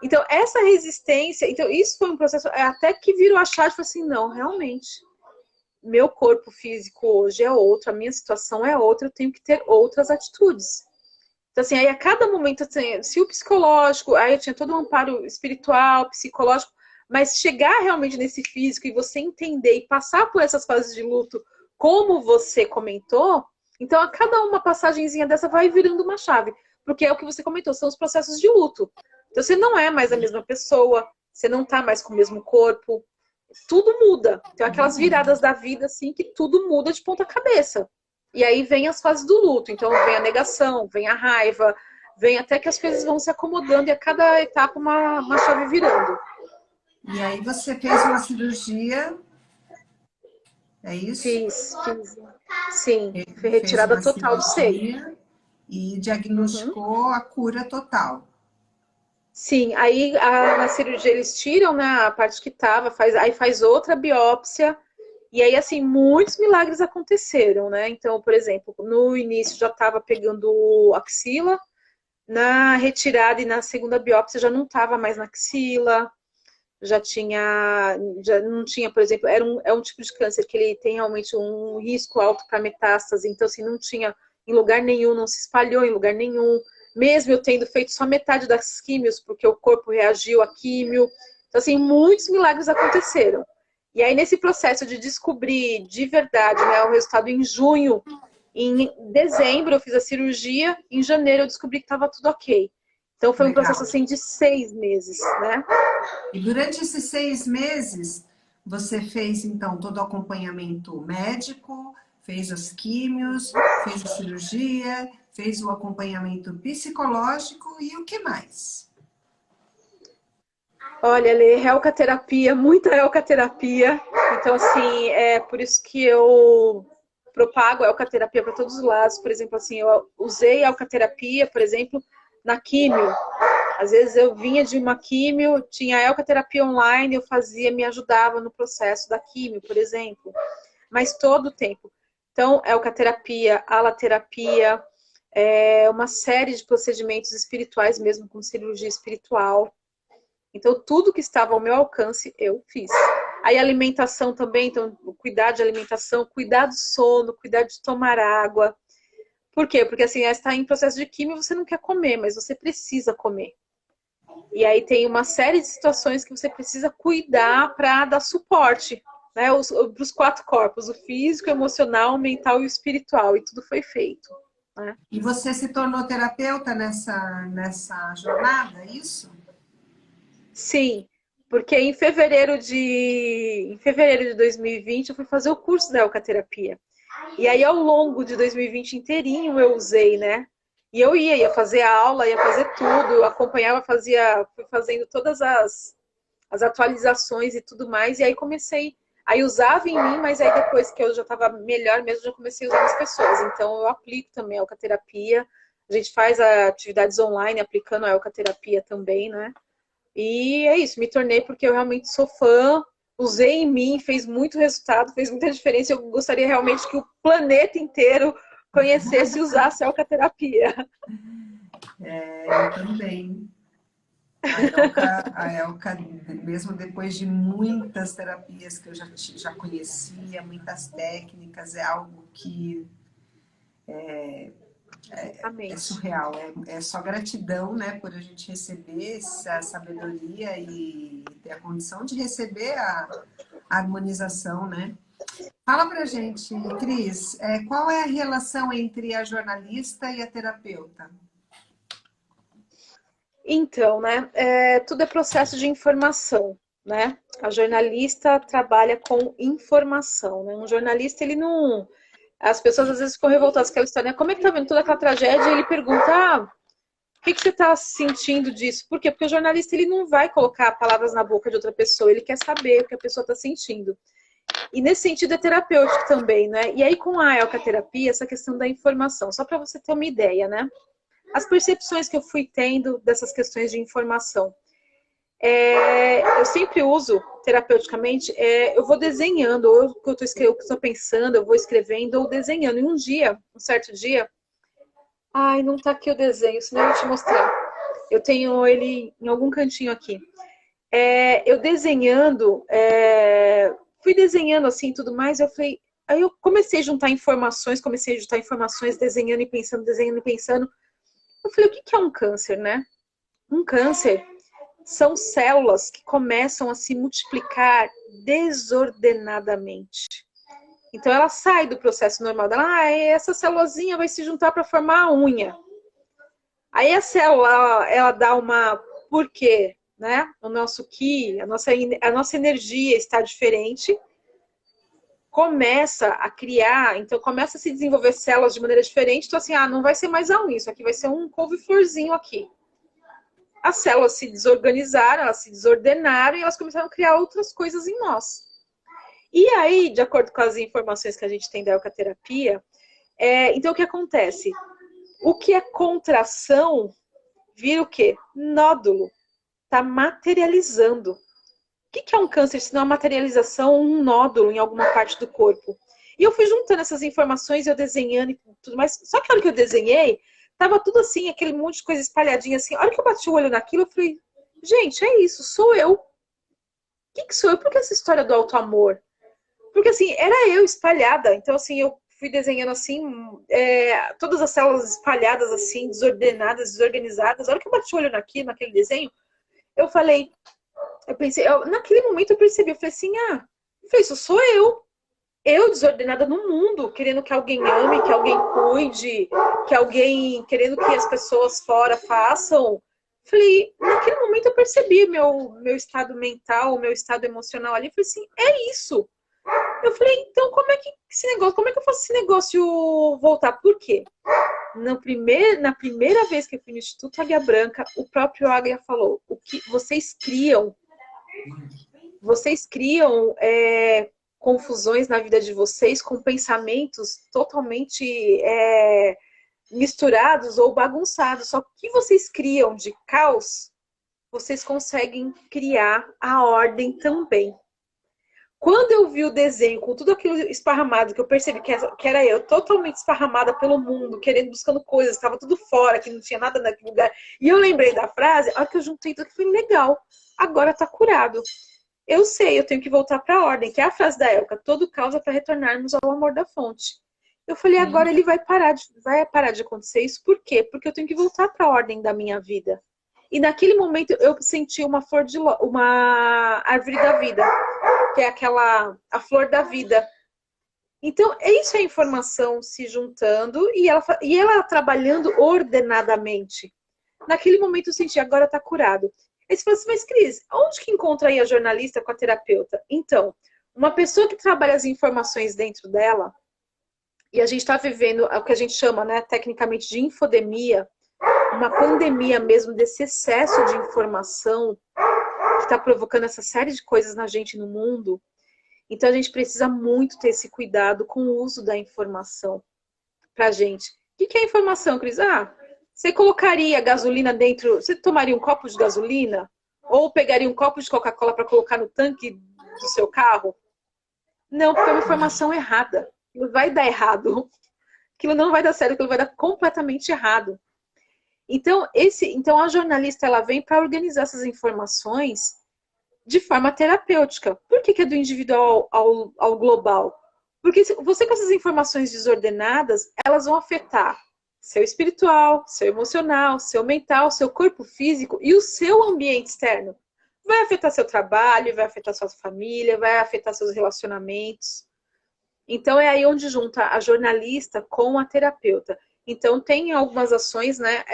Então, essa resistência, então isso foi um processo, até que virou a chave e falou assim, não, realmente, meu corpo físico hoje é outro, a minha situação é outra, eu tenho que ter outras atitudes. Então, assim, aí a cada momento, assim, se o psicológico, aí eu tinha todo um amparo espiritual, psicológico, mas chegar realmente nesse físico e você entender e passar por essas fases de luto, como você comentou, então a cada uma passagenzinha dessa vai virando uma chave. Porque é o que você comentou, são os processos de luto. Então você não é mais a mesma pessoa, você não tá mais com o mesmo corpo, tudo muda. Tem aquelas viradas da vida, assim, que tudo muda de ponta cabeça. E aí vem as fases do luto. Então vem a negação, vem a raiva, vem até que as coisas vão se acomodando e a cada etapa uma chave virando. E aí você fez uma cirurgia, é isso? Fiz. Sim, foi Fez retirada uma total do seio. cirurgia e Uhum. diagnosticou a cura total. Sim, aí na cirurgia eles tiram, né, a parte que tava, aí faz outra biópsia. E aí, assim, muitos milagres aconteceram, né? Então, por exemplo, no início já estava pegando axila, na retirada e na segunda biópsia já não estava mais na axila, já não tinha, por exemplo, é um tipo de câncer que ele tem realmente um risco alto para metástase, então, assim, não tinha em lugar nenhum, não se espalhou em lugar nenhum, mesmo eu tendo feito só metade das químios, porque o corpo reagiu à químio. Então, assim, muitos milagres aconteceram. E aí, nesse processo de descobrir de verdade, né, o resultado em junho, em dezembro eu fiz a cirurgia, em janeiro eu descobri que estava tudo ok. Então foi um processo Legal. assim de 6 meses, né? E durante esses 6 meses, você fez então todo o acompanhamento médico, fez as químios, fez a cirurgia, fez o acompanhamento psicológico e o que mais? Olha, Lê, helcaterapia, muita helcaterapia. Então, assim, é por isso que eu propago a helcaterapia para todos os lados. Por exemplo, assim, eu usei a helcaterapia, por exemplo, na químio. Às vezes eu vinha de uma químio, tinha a helcaterapia online, eu fazia, me ajudava no processo da químio, por exemplo. Mas todo o tempo. Então, helcaterapia, alaterapia, uma série de procedimentos espirituais mesmo, com cirurgia espiritual. Então, tudo que estava ao meu alcance, eu fiz. Aí, alimentação também, então, cuidar de alimentação, cuidar do sono, cuidar de tomar água. Por quê? Porque, assim, está em processo de químio, você não quer comer, mas você precisa comer. E aí tem uma série de situações que você precisa cuidar para dar suporte, né, para os 4 corpos, o físico, o emocional, o mental e o espiritual, e tudo foi feito. Né? E você se tornou terapeuta nessa jornada, é isso? Sim, porque em fevereiro de 2020 eu fui fazer o curso da Eucaterapia. E aí ao longo de 2020 inteirinho eu usei, né? E eu ia fazer aula, ia fazer tudo, eu acompanhava, fui fazendo todas as atualizações e tudo mais, e aí comecei, aí usava em mim, mas aí depois que eu já estava melhor mesmo, já comecei a usar nas pessoas. Então eu aplico também a Eucaterapia, a gente faz atividades online aplicando a Eucaterapia também, né? E é isso, me tornei porque eu realmente sou fã, usei em mim, fez muito resultado, fez muita diferença. Eu gostaria realmente que o planeta inteiro conhecesse e usasse a alcaterapia. Eu também. A Elka, mesmo depois de muitas terapias que eu já conhecia, muitas técnicas, é algo que é Exatamente. surreal. É só gratidão, né, por a gente receber essa sabedoria e ter a condição de receber a harmonização, né? Fala pra gente, Cris, qual é a relação entre a jornalista e a terapeuta? Então, né, tudo é processo de informação, né? A jornalista trabalha com informação, né? Um jornalista, ele não... As pessoas às vezes ficam revoltadas com aquela história, né? Como é que tá vendo toda aquela tragédia? E ele pergunta, o que você está sentindo disso? Por quê? Porque o jornalista ele não vai colocar palavras na boca de outra pessoa, ele quer saber o que a pessoa está sentindo. E nesse sentido é terapêutico também, né? E aí com a elcaterapia, essa questão da informação, só para você ter uma ideia, né? As percepções que eu fui tendo dessas questões de informação. Eu sempre uso terapeuticamente, eu vou desenhando, ou o que eu estou pensando, eu vou escrevendo ou desenhando. E um certo dia, ai, não tá aqui o desenho, senão eu vou te mostrar. Eu tenho ele em algum cantinho aqui. Eu desenhando, fui desenhando assim tudo mais, eu falei, aí eu comecei a juntar informações, desenhando e pensando, desenhando e pensando. Eu falei, o que é um câncer, né? Um câncer são células que começam a se multiplicar desordenadamente. Então ela sai do processo normal dela, essa célulazinha vai se juntar para formar a unha. Aí a célula, ela dá uma porque, né, o nosso Ki, a nossa energia está diferente, começa a criar, então começa a se desenvolver células de maneira diferente, então assim, não vai ser mais a um, isso aqui vai ser um couve-florzinho aqui. As células se desorganizaram, elas se desordenaram e elas começaram a criar outras coisas em nós. E aí, de acordo com as informações que a gente tem da eucaterapia, então o que acontece? O que é contração vira o quê? Nódulo. Está materializando. O que é um câncer se não a materialização, um nódulo em alguma parte do corpo? E eu fui juntando essas informações, eu desenhando e tudo mais. Só que a hora que eu desenhei, tava tudo assim, aquele monte de coisa espalhadinha assim. A hora que eu bati o olho naquilo, eu falei, gente, é isso, sou eu. O que sou eu? Por que essa história do auto-amor? Porque assim, era eu espalhada. Então assim, eu fui desenhando assim, todas as células espalhadas assim, desordenadas, desorganizadas. A hora que eu bati o olho naquele desenho, eu falei, naquele momento eu percebi, eu falei assim, isso sou eu. Eu desordenada no mundo, querendo que alguém ame, que alguém cuide, querendo que as pessoas fora façam. Falei, naquele momento eu percebi meu estado mental, meu estado emocional ali, falei assim, é isso. Eu falei, então como é que eu faço esse negócio voltar? Por quê? Na primeira vez que eu fui no Instituto Águia Branca, o próprio Águia falou, o que vocês criam confusões na vida de vocês com pensamentos totalmente misturados ou bagunçados. Só que o que vocês criam de caos, vocês conseguem criar a ordem também. Quando eu vi o desenho com tudo aquilo esparramado, que eu percebi que era eu, totalmente esparramada pelo mundo, buscando coisas, estava tudo fora, que não tinha nada naquele lugar. E eu lembrei da frase, a hora que eu juntei tudo, que foi legal, agora tá curado. Eu sei, eu tenho que voltar para a ordem, que é a frase da Elka, todo causa para retornarmos ao amor da fonte. Eu falei, agora ele vai parar de acontecer isso, por quê? Porque eu tenho que voltar para a ordem da minha vida. E naquele momento eu senti uma árvore da vida, que é a flor da vida. Então, isso é a informação se juntando e ela trabalhando ordenadamente. Naquele momento eu senti, agora está curado. Aí você fala assim, mas Cris, onde que encontra aí a jornalista com a terapeuta? Então, uma pessoa que trabalha as informações dentro dela, e a gente está vivendo o que a gente chama, né, tecnicamente, de infodemia, uma pandemia mesmo desse excesso de informação que está provocando essa série de coisas na gente no mundo. Então a gente precisa muito ter esse cuidado com o uso da informação pra gente. O que é informação, Cris? Você colocaria gasolina dentro, você tomaria um copo de gasolina? Ou pegaria um copo de Coca-Cola para colocar no tanque do seu carro? Não, porque é uma informação errada. Aquilo vai dar errado. Aquilo não vai dar certo, aquilo vai dar completamente errado. Então a jornalista ela vem para organizar essas informações de forma terapêutica. Por que é do individual ao global? Porque você com essas informações desordenadas, elas vão afetar seu espiritual, seu emocional, seu mental, seu corpo físico e o seu ambiente externo. Vai afetar seu trabalho, vai afetar sua família, vai afetar seus relacionamentos. Então é aí onde junta a jornalista com a terapeuta. Então tem algumas ações, né?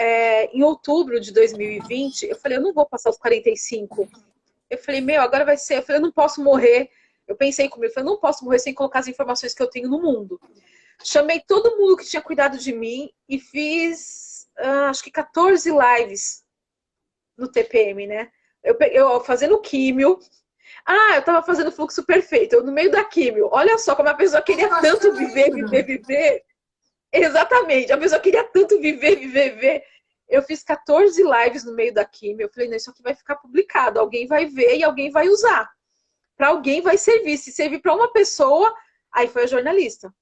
Em outubro de 2020, eu falei, eu não vou passar os 45. Eu falei, agora vai ser. Eu falei, eu não posso morrer. Eu pensei comigo, eu falei, eu não posso morrer sem colocar as informações que eu tenho no mundo. Chamei todo mundo que tinha cuidado de mim e fiz, acho que 14 lives no TPM, né? Eu fazendo químio. Eu tava fazendo fluxo perfeito. Eu no meio da químio. Olha só como a pessoa queria tanto viver. Exatamente. A pessoa queria tanto viver. Eu fiz 14 lives no meio da químio. Eu falei, não, isso aqui vai ficar publicado. Alguém vai ver e alguém vai usar. Para alguém vai servir. Se servir para uma pessoa, aí foi a jornalista.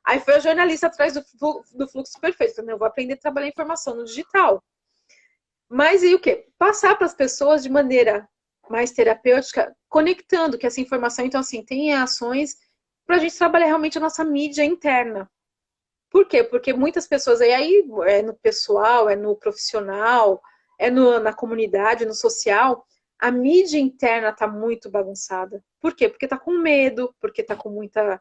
Aí foi a jornalista atrás do fluxo perfeito. Eu falei, eu vou aprender a trabalhar informação no digital. Mas e o quê? Passar para as pessoas de maneira mais terapêutica, conectando que essa informação, então assim, tem ações para a gente trabalhar realmente a nossa mídia interna. Por quê? Porque muitas pessoas aí é no pessoal, é no profissional, na comunidade, no social, a mídia interna está muito bagunçada. Por quê? Porque está com medo, porque está com muita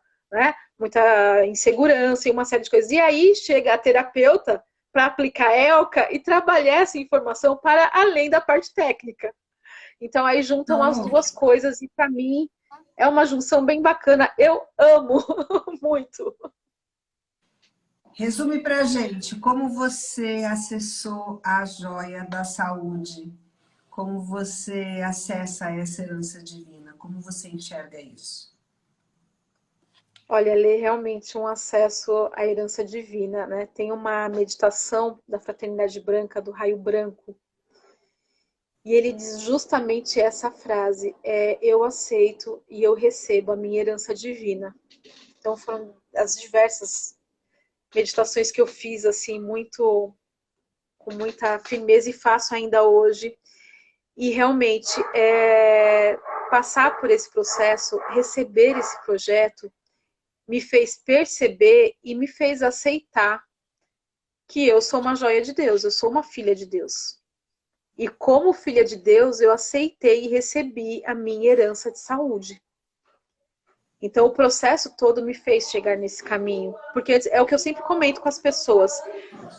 insegurança e uma série de coisas. E aí chega a terapeuta para aplicar a ELCA e trabalhar essa informação para além da parte técnica. Então aí juntam as Então, duas coisas e para mim é uma junção bem bacana. Eu amo muito. resume pra gente como você acessou a joia da saúde, como você acessa essa herança divina, como você enxerga isso? Olha, ler realmente um acesso à herança divina, né? Tem uma meditação da Fraternidade Branca, do Raio Branco, e ele diz justamente essa frase: eu aceito e eu recebo a minha herança divina. Então foram as diversas meditações que eu fiz assim muito com muita firmeza e faço ainda hoje. E realmente passar por esse processo, receber esse projeto, me fez perceber e me fez aceitar que eu sou uma joia de Deus, eu sou uma filha de Deus. E como filha de Deus, eu aceitei e recebi a minha herança de saúde. Então, o processo todo me fez chegar nesse caminho. Porque é o que eu sempre comento com as pessoas.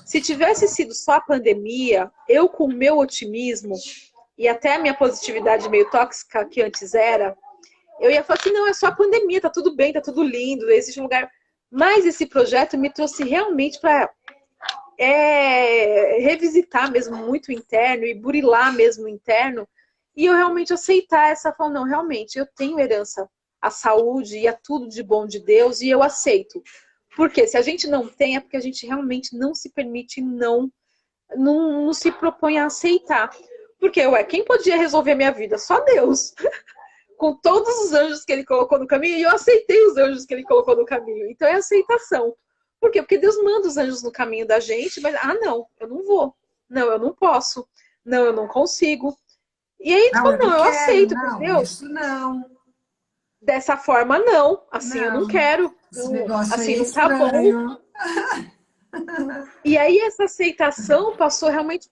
Se tivesse sido só a pandemia, eu com o meu otimismo e até a minha positividade meio tóxica que antes era, eu ia falar assim, não, é só a pandemia, tá tudo bem, tá tudo lindo, existe um lugar. Mas esse projeto me trouxe realmente para revisitar mesmo muito o interno e burilar mesmo o interno. E eu realmente aceitar essa, falar, não, realmente, eu tenho herança à saúde e a tudo de bom de Deus e eu aceito. Porque se a gente não tem, é porque a gente realmente não se permite, não se propõe a aceitar. Porque, quem podia resolver a minha vida? Só Deus. Com todos os anjos que ele colocou no caminho, e eu aceitei os anjos que ele colocou no caminho. Então é aceitação. Por quê? Porque Deus manda os anjos no caminho da gente, mas, não, eu não vou. Não, eu não posso. Não, eu não consigo. E aí tu Não, fala, eu não não, eu quero, aceito, não, Deus. isso não, Dessa forma, não. Assim, eu não não, quero. esse negócio aí Assim, é não tá bom. estranho. E aí essa aceitação passou realmente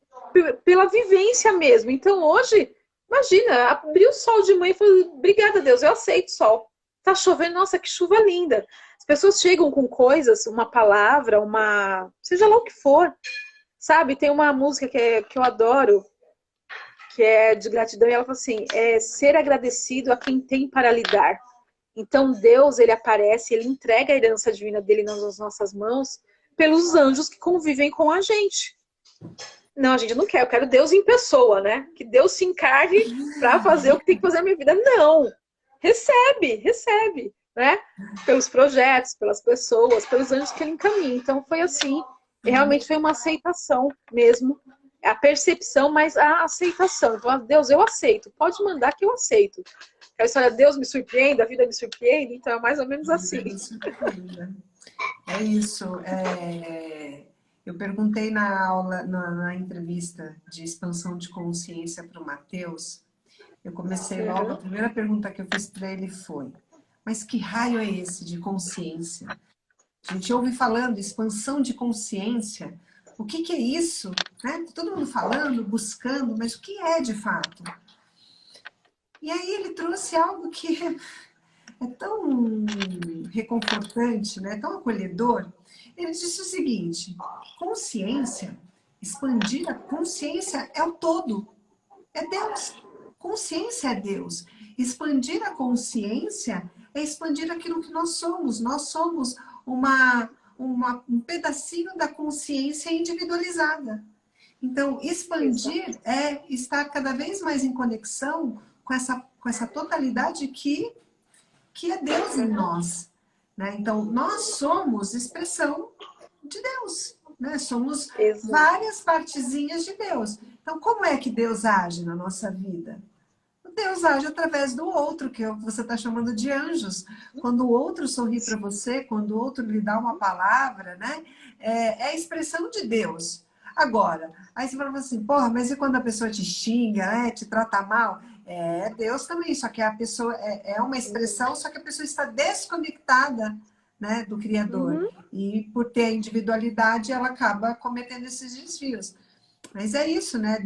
pela vivência mesmo. Então hoje, imagina, abri o sol de manhã e falei, obrigada Deus, eu aceito o sol. Tá chovendo, nossa, que chuva linda. As pessoas chegam com coisas, uma palavra, seja lá o que for, sabe? Tem uma música que eu adoro, que é de gratidão, e ela fala assim, ser agradecido a quem tem para lhe dar. Então Deus, ele aparece, ele entrega a herança divina dele nas nossas mãos pelos anjos que convivem com a gente. Não, a gente não quer, eu quero Deus em pessoa, né? Que Deus se encargue para fazer o que tem que fazer na minha vida. Não! Recebe, né? Pelos projetos, pelas pessoas, pelos anjos que ele encaminha. Então foi assim, e realmente foi uma aceitação mesmo. A percepção, mas a aceitação. Então, Deus, eu aceito. Pode mandar que eu aceito. A história, Deus me surpreende, a vida me surpreende. Então é mais ou menos assim. É isso. Eu perguntei na aula, na entrevista de expansão de consciência para o Matheus. Eu comecei logo, a primeira pergunta que eu fiz para ele foi: mas que raio é esse de consciência? A gente ouve falando expansão de consciência. O que é isso? Né? Todo mundo falando, buscando, mas o que é de fato? E aí ele trouxe algo que é tão reconfortante, né? Tão acolhedor. Ele disse o seguinte: consciência, expandir a consciência é o todo, é Deus. Consciência é Deus. Expandir a consciência é expandir aquilo que nós somos. Nós somos um pedacinho da consciência individualizada. Então, expandir é estar cada vez mais em conexão com essa totalidade que é Deus em nós. Né? Então, nós somos expressão de Deus. Né? Somos várias partezinhas de Deus. Então, como é que Deus age na nossa vida? Deus age através do outro, que você está chamando de anjos. Quando o outro sorri para você, quando o outro lhe dá uma palavra, né? É a expressão de Deus. Agora, aí você fala assim, porra, mas e quando a pessoa te xinga, né? Te trata mal? É Deus também, só que a pessoa é uma expressão, só que a pessoa está desconectada, né, do Criador. E por ter a individualidade, ela acaba cometendo esses desvios. Mas é isso, né?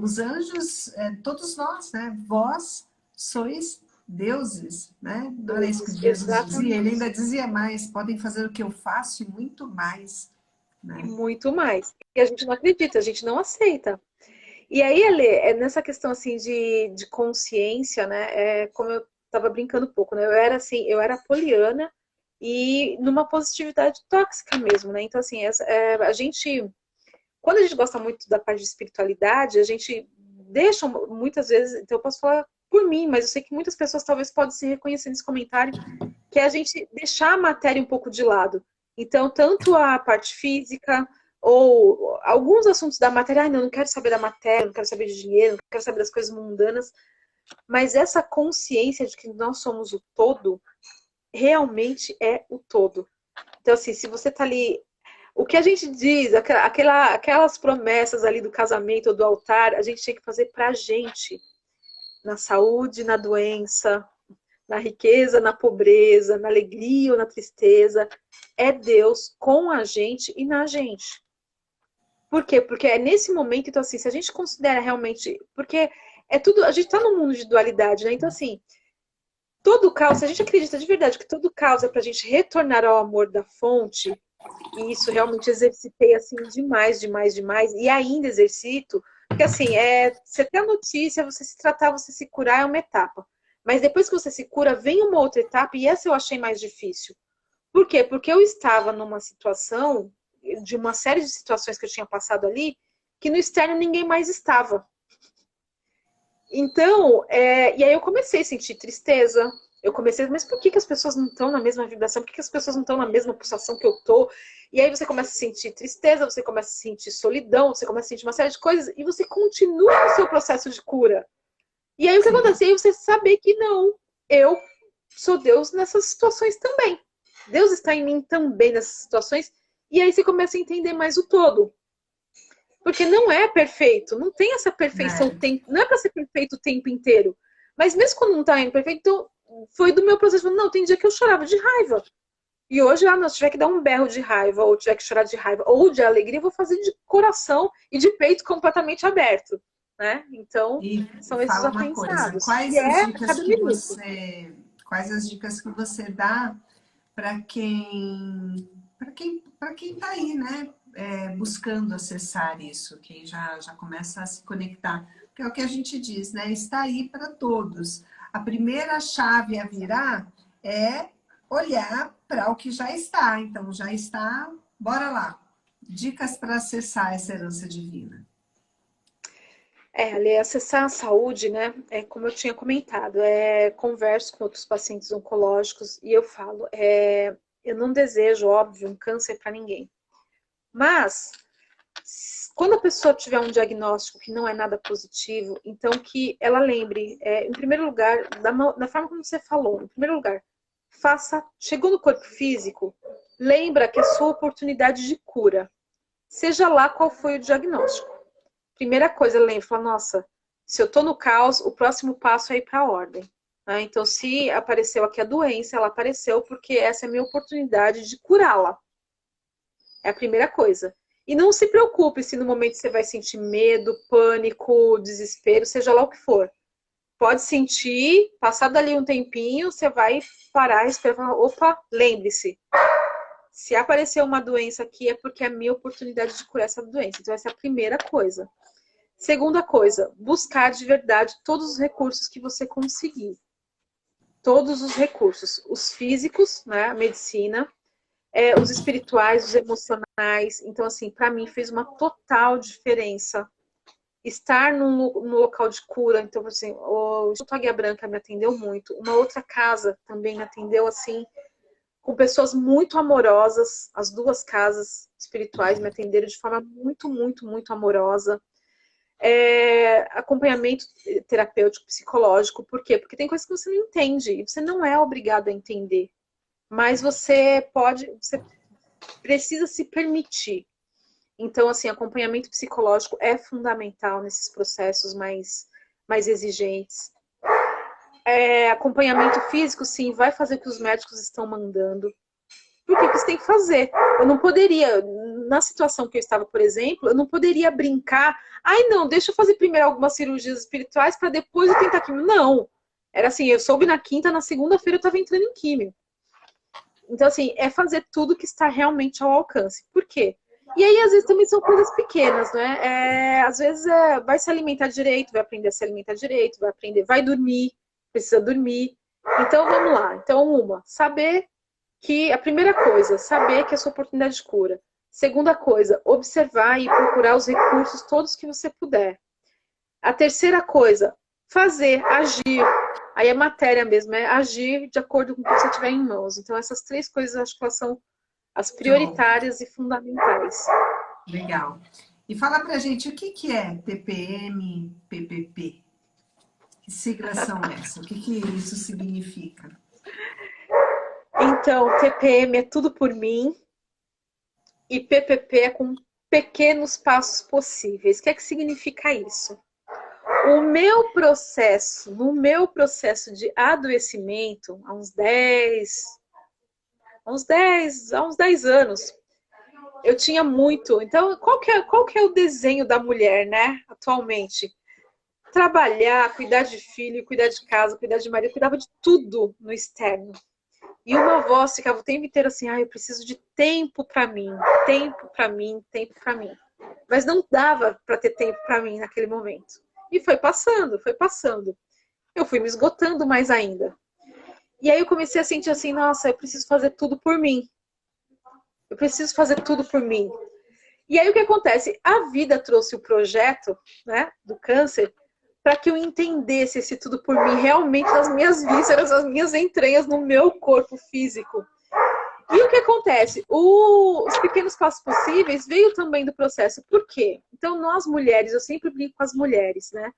Os anjos, todos nós, né? Vós sois deuses, né? Não era isso que Jesus dizia? Ele ainda dizia mais, podem fazer o que eu faço e muito mais. E né? muito mais. E a gente não acredita, a gente não aceita. E aí, Ale, é nessa questão assim de consciência, né? É, como eu estava brincando um pouco, né? Eu era assim, eu era poliana e numa positividade tóxica mesmo, né? Então, assim, a gente, quando a gente gosta muito da parte de espiritualidade, a gente deixa muitas vezes, então eu posso falar por mim, mas eu sei que muitas pessoas talvez podem se reconhecer nesse comentário, que é a gente deixar a matéria um pouco de lado. Então, tanto a parte física, ou alguns assuntos da matéria, não, não quero saber da matéria, não quero saber de dinheiro, não quero saber das coisas mundanas, mas essa consciência de que nós somos o todo, realmente é o todo. Então, assim, se você tá ali. O que a gente diz, aquelas promessas ali do casamento ou do altar, a gente tem que fazer pra gente. Na saúde, na doença, na riqueza, na pobreza, na alegria ou na tristeza. É Deus com a gente e na gente. Por quê? Porque é nesse momento, então, assim, se a gente considera realmente. Porque é tudo. A gente está num mundo de dualidade, né? Então, assim, todo caos, se a gente acredita de verdade que todo caos é para a gente retornar ao amor da fonte, e isso realmente exercitei, assim, demais, demais, demais, e ainda exercito, porque, assim, você ter a notícia, você se tratar, você se curar é uma etapa. Mas depois que você se cura, vem uma outra etapa, e essa eu achei mais difícil. Por quê? Porque eu estava numa situação, de uma série de situações que eu tinha passado ali, que no externo ninguém mais estava. Então, e aí eu comecei a sentir tristeza. Eu comecei, mas por que as pessoas não estão na mesma vibração? Por que as pessoas não estão na mesma pulsação que eu tô? E aí você começa a sentir tristeza, você começa a sentir solidão, você começa a sentir uma série de coisas e você continua no seu processo de cura. E aí o que Sim. acontece? Aí você saber que não, eu sou Deus nessas situações também. Deus está em mim também nessas situações. E aí você começa a entender mais o todo. Porque não é perfeito, não tem essa perfeição, É. não é para ser perfeito o tempo inteiro. Mas mesmo quando não tá imperfeito, então foi do meu processo. Não, tem dia que eu chorava de raiva. E hoje, se tiver que dar um berro de raiva, ou tiver que chorar de raiva, ou de alegria, eu vou fazer de coração e de peito completamente aberto. Né? Então, E são esses fala uma coisa, aprendizados. E é a cada minuto. quais as dicas que você dá para quem está aí, né? Buscando acessar isso, quem já começa a se conectar. Porque é o que a gente diz, né? Está aí para todos. A primeira chave a virar é olhar para o que já está. Então, já está, bora lá. Dicas para acessar essa herança divina. Ali, acessar a saúde, né? É como eu tinha comentado, converso com outros pacientes oncológicos e eu falo, eu não desejo, óbvio, um câncer para ninguém. Mas quando a pessoa tiver um diagnóstico que não é nada positivo, então que ela lembre, em primeiro lugar, da forma como você falou, em primeiro lugar, chegou no corpo físico, lembra que é a sua oportunidade de cura, seja lá qual foi o diagnóstico. Primeira coisa, lembra, fala, nossa, se eu tô no caos, o próximo passo é ir para a ordem. Né? Então, se apareceu aqui a doença, ela apareceu porque essa é a minha oportunidade de curá-la. É a primeira coisa. E não se preocupe se no momento você vai sentir medo, pânico, desespero, seja lá o que for. Pode sentir, passado ali um tempinho, você vai parar e esperar, falar, opa, lembre-se. Se aparecer uma doença aqui é porque é a minha oportunidade de curar essa doença. Então essa é a primeira coisa. Segunda coisa, buscar de verdade todos os recursos que você conseguir. Todos os recursos. Os físicos, né, a medicina, os espirituais, os emocionais. Então, assim, para mim fez uma total diferença estar no local de cura. Então, assim, o Instituto Águia Branca me atendeu muito. Uma outra casa também me atendeu, assim, com pessoas muito amorosas. As duas casas espirituais me atenderam de forma muito, muito, muito amorosa. Acompanhamento terapêutico, psicológico. Por quê? Porque tem coisas que você não entende e você não é obrigado a entender. Mas você precisa se permitir. Então, assim, acompanhamento psicológico é fundamental nesses processos mais exigentes. Acompanhamento físico, sim, vai fazer o que os médicos estão mandando. Por que você tem que fazer? Eu não poderia, na situação que eu estava, por exemplo, eu não poderia brincar. Ai, não, deixa eu fazer primeiro algumas cirurgias espirituais para depois eu tentar químio. Não. Era assim, eu soube na quinta, na segunda-feira eu estava entrando em químio. Então, assim, é fazer tudo que está realmente ao alcance. Por quê? E aí, às vezes, também são coisas pequenas, né? Às vezes, vai se alimentar direito, vai aprender a se alimentar direito, vai aprender, vai dormir, precisa dormir. Então, vamos lá. Então, saber que, a primeira coisa, saber que essa oportunidade cura. Segunda coisa, observar e procurar os recursos todos que você puder. A terceira coisa, fazer, agir. Aí é matéria mesmo, é agir de acordo com o que você tiver em mãos. Então, essas três coisas, acho que elas são as Show. prioritárias e fundamentais. Legal. E fala pra gente o que que é TPM, PPP? Que siglas são essas? O que que isso significa? Então, TPM é tudo por mim e PPP é com pequenos passos possíveis. O que é que significa isso? No meu processo de adoecimento, há uns 10 anos, eu tinha muito. Então, qual que é o desenho da mulher, né, atualmente? Trabalhar, cuidar de filho, cuidar de casa, cuidar de marido, cuidava de tudo no externo. E uma voz ficava o tempo inteiro assim, eu preciso de tempo para mim, tempo para mim, tempo para mim. Mas não dava para ter tempo para mim naquele momento. E foi passando, foi passando. Eu fui me esgotando mais ainda. E aí eu comecei a sentir assim, nossa, eu preciso fazer tudo por mim. Eu preciso fazer tudo por mim. E aí o que acontece? A vida trouxe o projeto, né, do câncer para que eu entendesse esse tudo por mim realmente nas minhas vísceras, nas minhas entranhas, no meu corpo físico. E o que acontece? Os pequenos passos possíveis veio também do processo. Por quê? Então, nós mulheres, eu sempre brinco com as mulheres, né?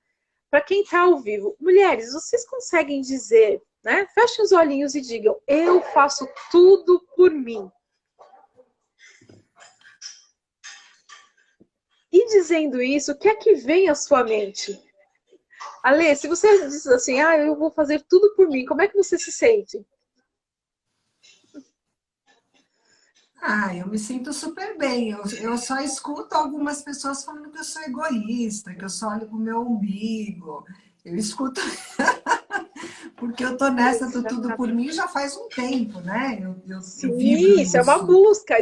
Para quem está ao vivo, mulheres, vocês conseguem dizer, né? Fechem os olhinhos e digam, eu faço tudo por mim. E dizendo isso, o que é que vem à sua mente? Ale, se você diz assim, eu vou fazer tudo por mim, como é que você se sente? Eu me sinto super bem. Eu só escuto algumas pessoas falando que eu sou egoísta, que eu só olho pro meu umbigo. Eu escuto porque eu tô nessa do tudo por mim já faz um tempo, né? Eu vibro Sim, isso. isso é uma busca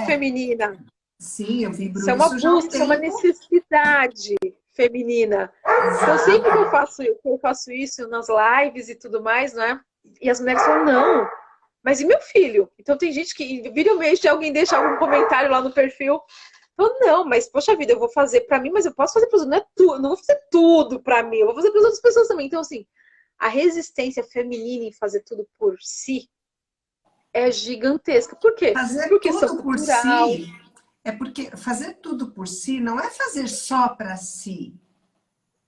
feminina. Sim, eu Isso vibro é uma isso já há um busca, isso é uma tempo. necessidade feminina. Então, sempre Exato. que eu faço isso nas lives e tudo mais, né? E as mulheres falam, não, mas e meu filho? Então tem gente que vira o mês de alguém deixa algum comentário lá no perfil. Então, não, mas poxa vida, eu vou fazer pra mim, mas eu posso fazer para os outros. Não vou fazer tudo pra mim, eu vou fazer para as outras pessoas também. Então, assim, a resistência feminina em fazer tudo por si é gigantesca. Por quê? Fazer Por questão tudo por cultural. si é porque fazer tudo por si não é fazer só para si.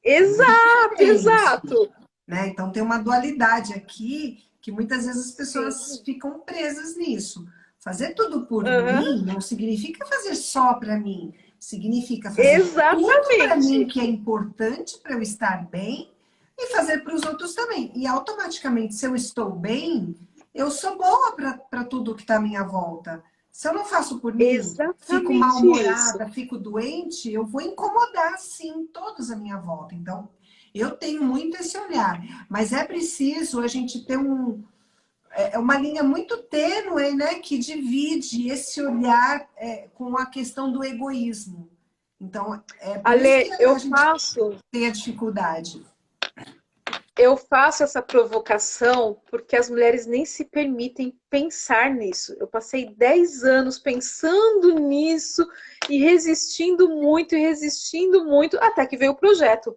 É muito Exato, diferente, exato. né? Então tem uma dualidade aqui que muitas vezes as pessoas Sim. ficam presas nisso. Fazer tudo por Uhum. mim não significa fazer só para mim, significa fazer tudo para mim Exatamente. que é importante para eu estar bem e fazer para os outros também. E automaticamente, se eu estou bem, eu sou boa para tudo que está à minha volta. Se eu não faço por mim, fico Exatamente isso. mal-humorada, fico doente, eu vou incomodar, sim, todos à minha volta. Então, eu tenho muito esse olhar, mas é preciso a gente ter uma linha muito tênue, né, que divide esse olhar com a questão do egoísmo. Então, é por isso que Ale, a gente tem a dificuldade. eu faço essa provocação porque as mulheres nem se permitem pensar nisso. Eu passei 10 anos pensando nisso e resistindo muito, até que veio o projeto.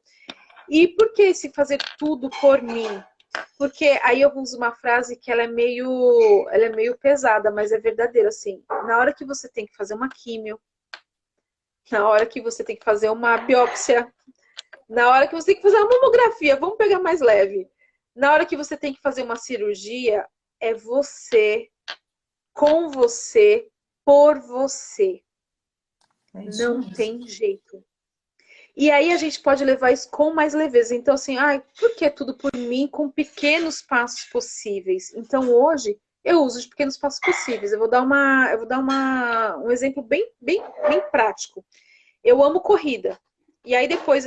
E por que esse fazer tudo por mim? Porque aí eu uso uma frase que ela é meio pesada, mas é verdadeira, assim. Na hora que você tem que fazer uma químio, na hora que você tem que fazer uma biópsia, na hora que você tem que fazer uma mamografia, vamos pegar mais leve. Na hora que você tem que fazer uma cirurgia, é você, com você, por você. É isso Não mesmo. tem jeito. E aí a gente pode levar isso com mais leveza. Então, assim, por que tudo por mim com pequenos passos possíveis? Então, hoje, eu uso os pequenos passos possíveis. Um exemplo bem prático. Eu amo corrida. E aí depois,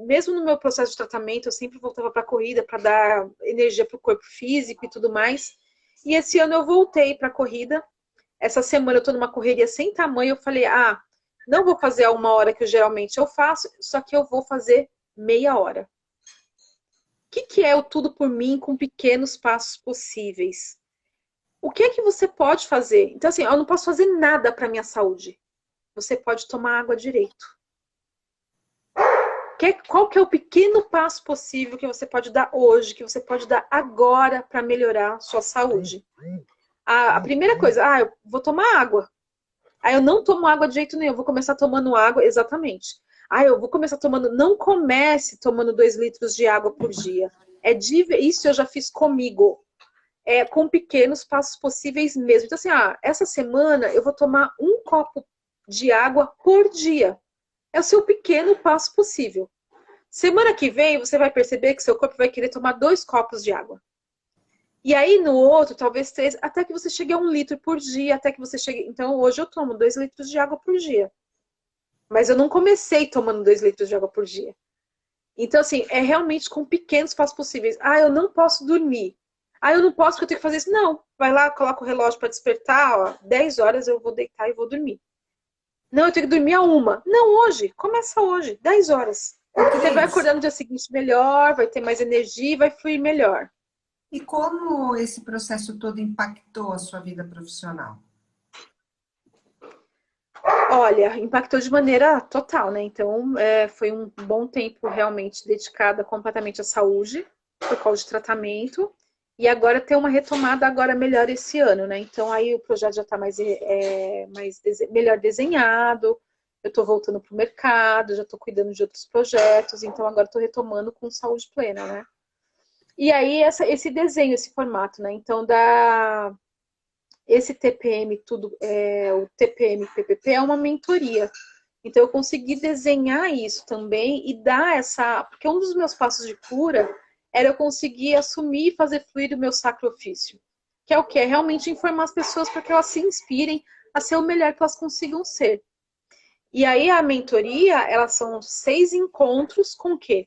mesmo no meu processo de tratamento, eu sempre voltava para a corrida para dar energia para o corpo físico e tudo mais. E esse ano eu voltei para a corrida Essa semana eu tô numa correria sem tamanho, eu falei, não vou fazer a 1 hora que eu geralmente eu faço, só que eu vou fazer meia hora. O que é o tudo por mim com pequenos passos possíveis? O que é que você pode fazer? Então, assim, eu não posso fazer nada para minha saúde. Você pode tomar água direito. Qual que é o pequeno passo possível que você pode dar hoje, que você pode dar agora para melhorar a sua saúde? A primeira coisa, eu vou tomar água. Eu não tomo água de jeito nenhum, eu vou começar tomando água, exatamente. Eu vou começar tomando, não comece tomando 2 litros de água por dia. Isso eu já fiz comigo. Com pequenos passos possíveis mesmo. Então, assim, essa semana eu vou tomar 1 copo de água por dia. É o seu pequeno passo possível. Semana que vem, você vai perceber que seu corpo vai querer tomar 2 copos de água. E aí, no outro, talvez 3, até que você chegue a 1 litro por dia, até que você chegue... Então, hoje eu tomo 2 litros de água por dia. Mas eu não comecei tomando 2 litros de água por dia. Então, assim, é realmente com pequenos passos possíveis. Eu não posso dormir. Eu não posso porque eu tenho que fazer isso. Não, vai lá, coloca o relógio para despertar, 10 horas eu vou deitar e vou dormir. Não, eu tenho que dormir a 1. Não, hoje, começa hoje, 10 horas. Você vai acordar no dia seguinte melhor, vai ter mais energia, vai fluir melhor. E como esse processo todo impactou a sua vida profissional? Olha, impactou de maneira total, né? Então, foi um bom tempo realmente dedicado completamente à saúde, por causa de tratamento. E agora tem uma retomada agora melhor esse ano, né? Então, aí o projeto já está melhor desenhado. Eu estou voltando para o mercado, já estou cuidando de outros projetos. Então, agora estou retomando com saúde plena, né? E aí, esse desenho, esse formato, né? Então, esse TPM, o TPM PPP é uma mentoria. Então, eu consegui desenhar isso também e dar porque um dos meus passos de cura era eu conseguir assumir e fazer fluir o meu sacro ofício. Que é o quê? É realmente informar as pessoas para que elas se inspirem a ser o melhor que elas consigam ser. E aí, a mentoria, elas são 6 encontros com o quê?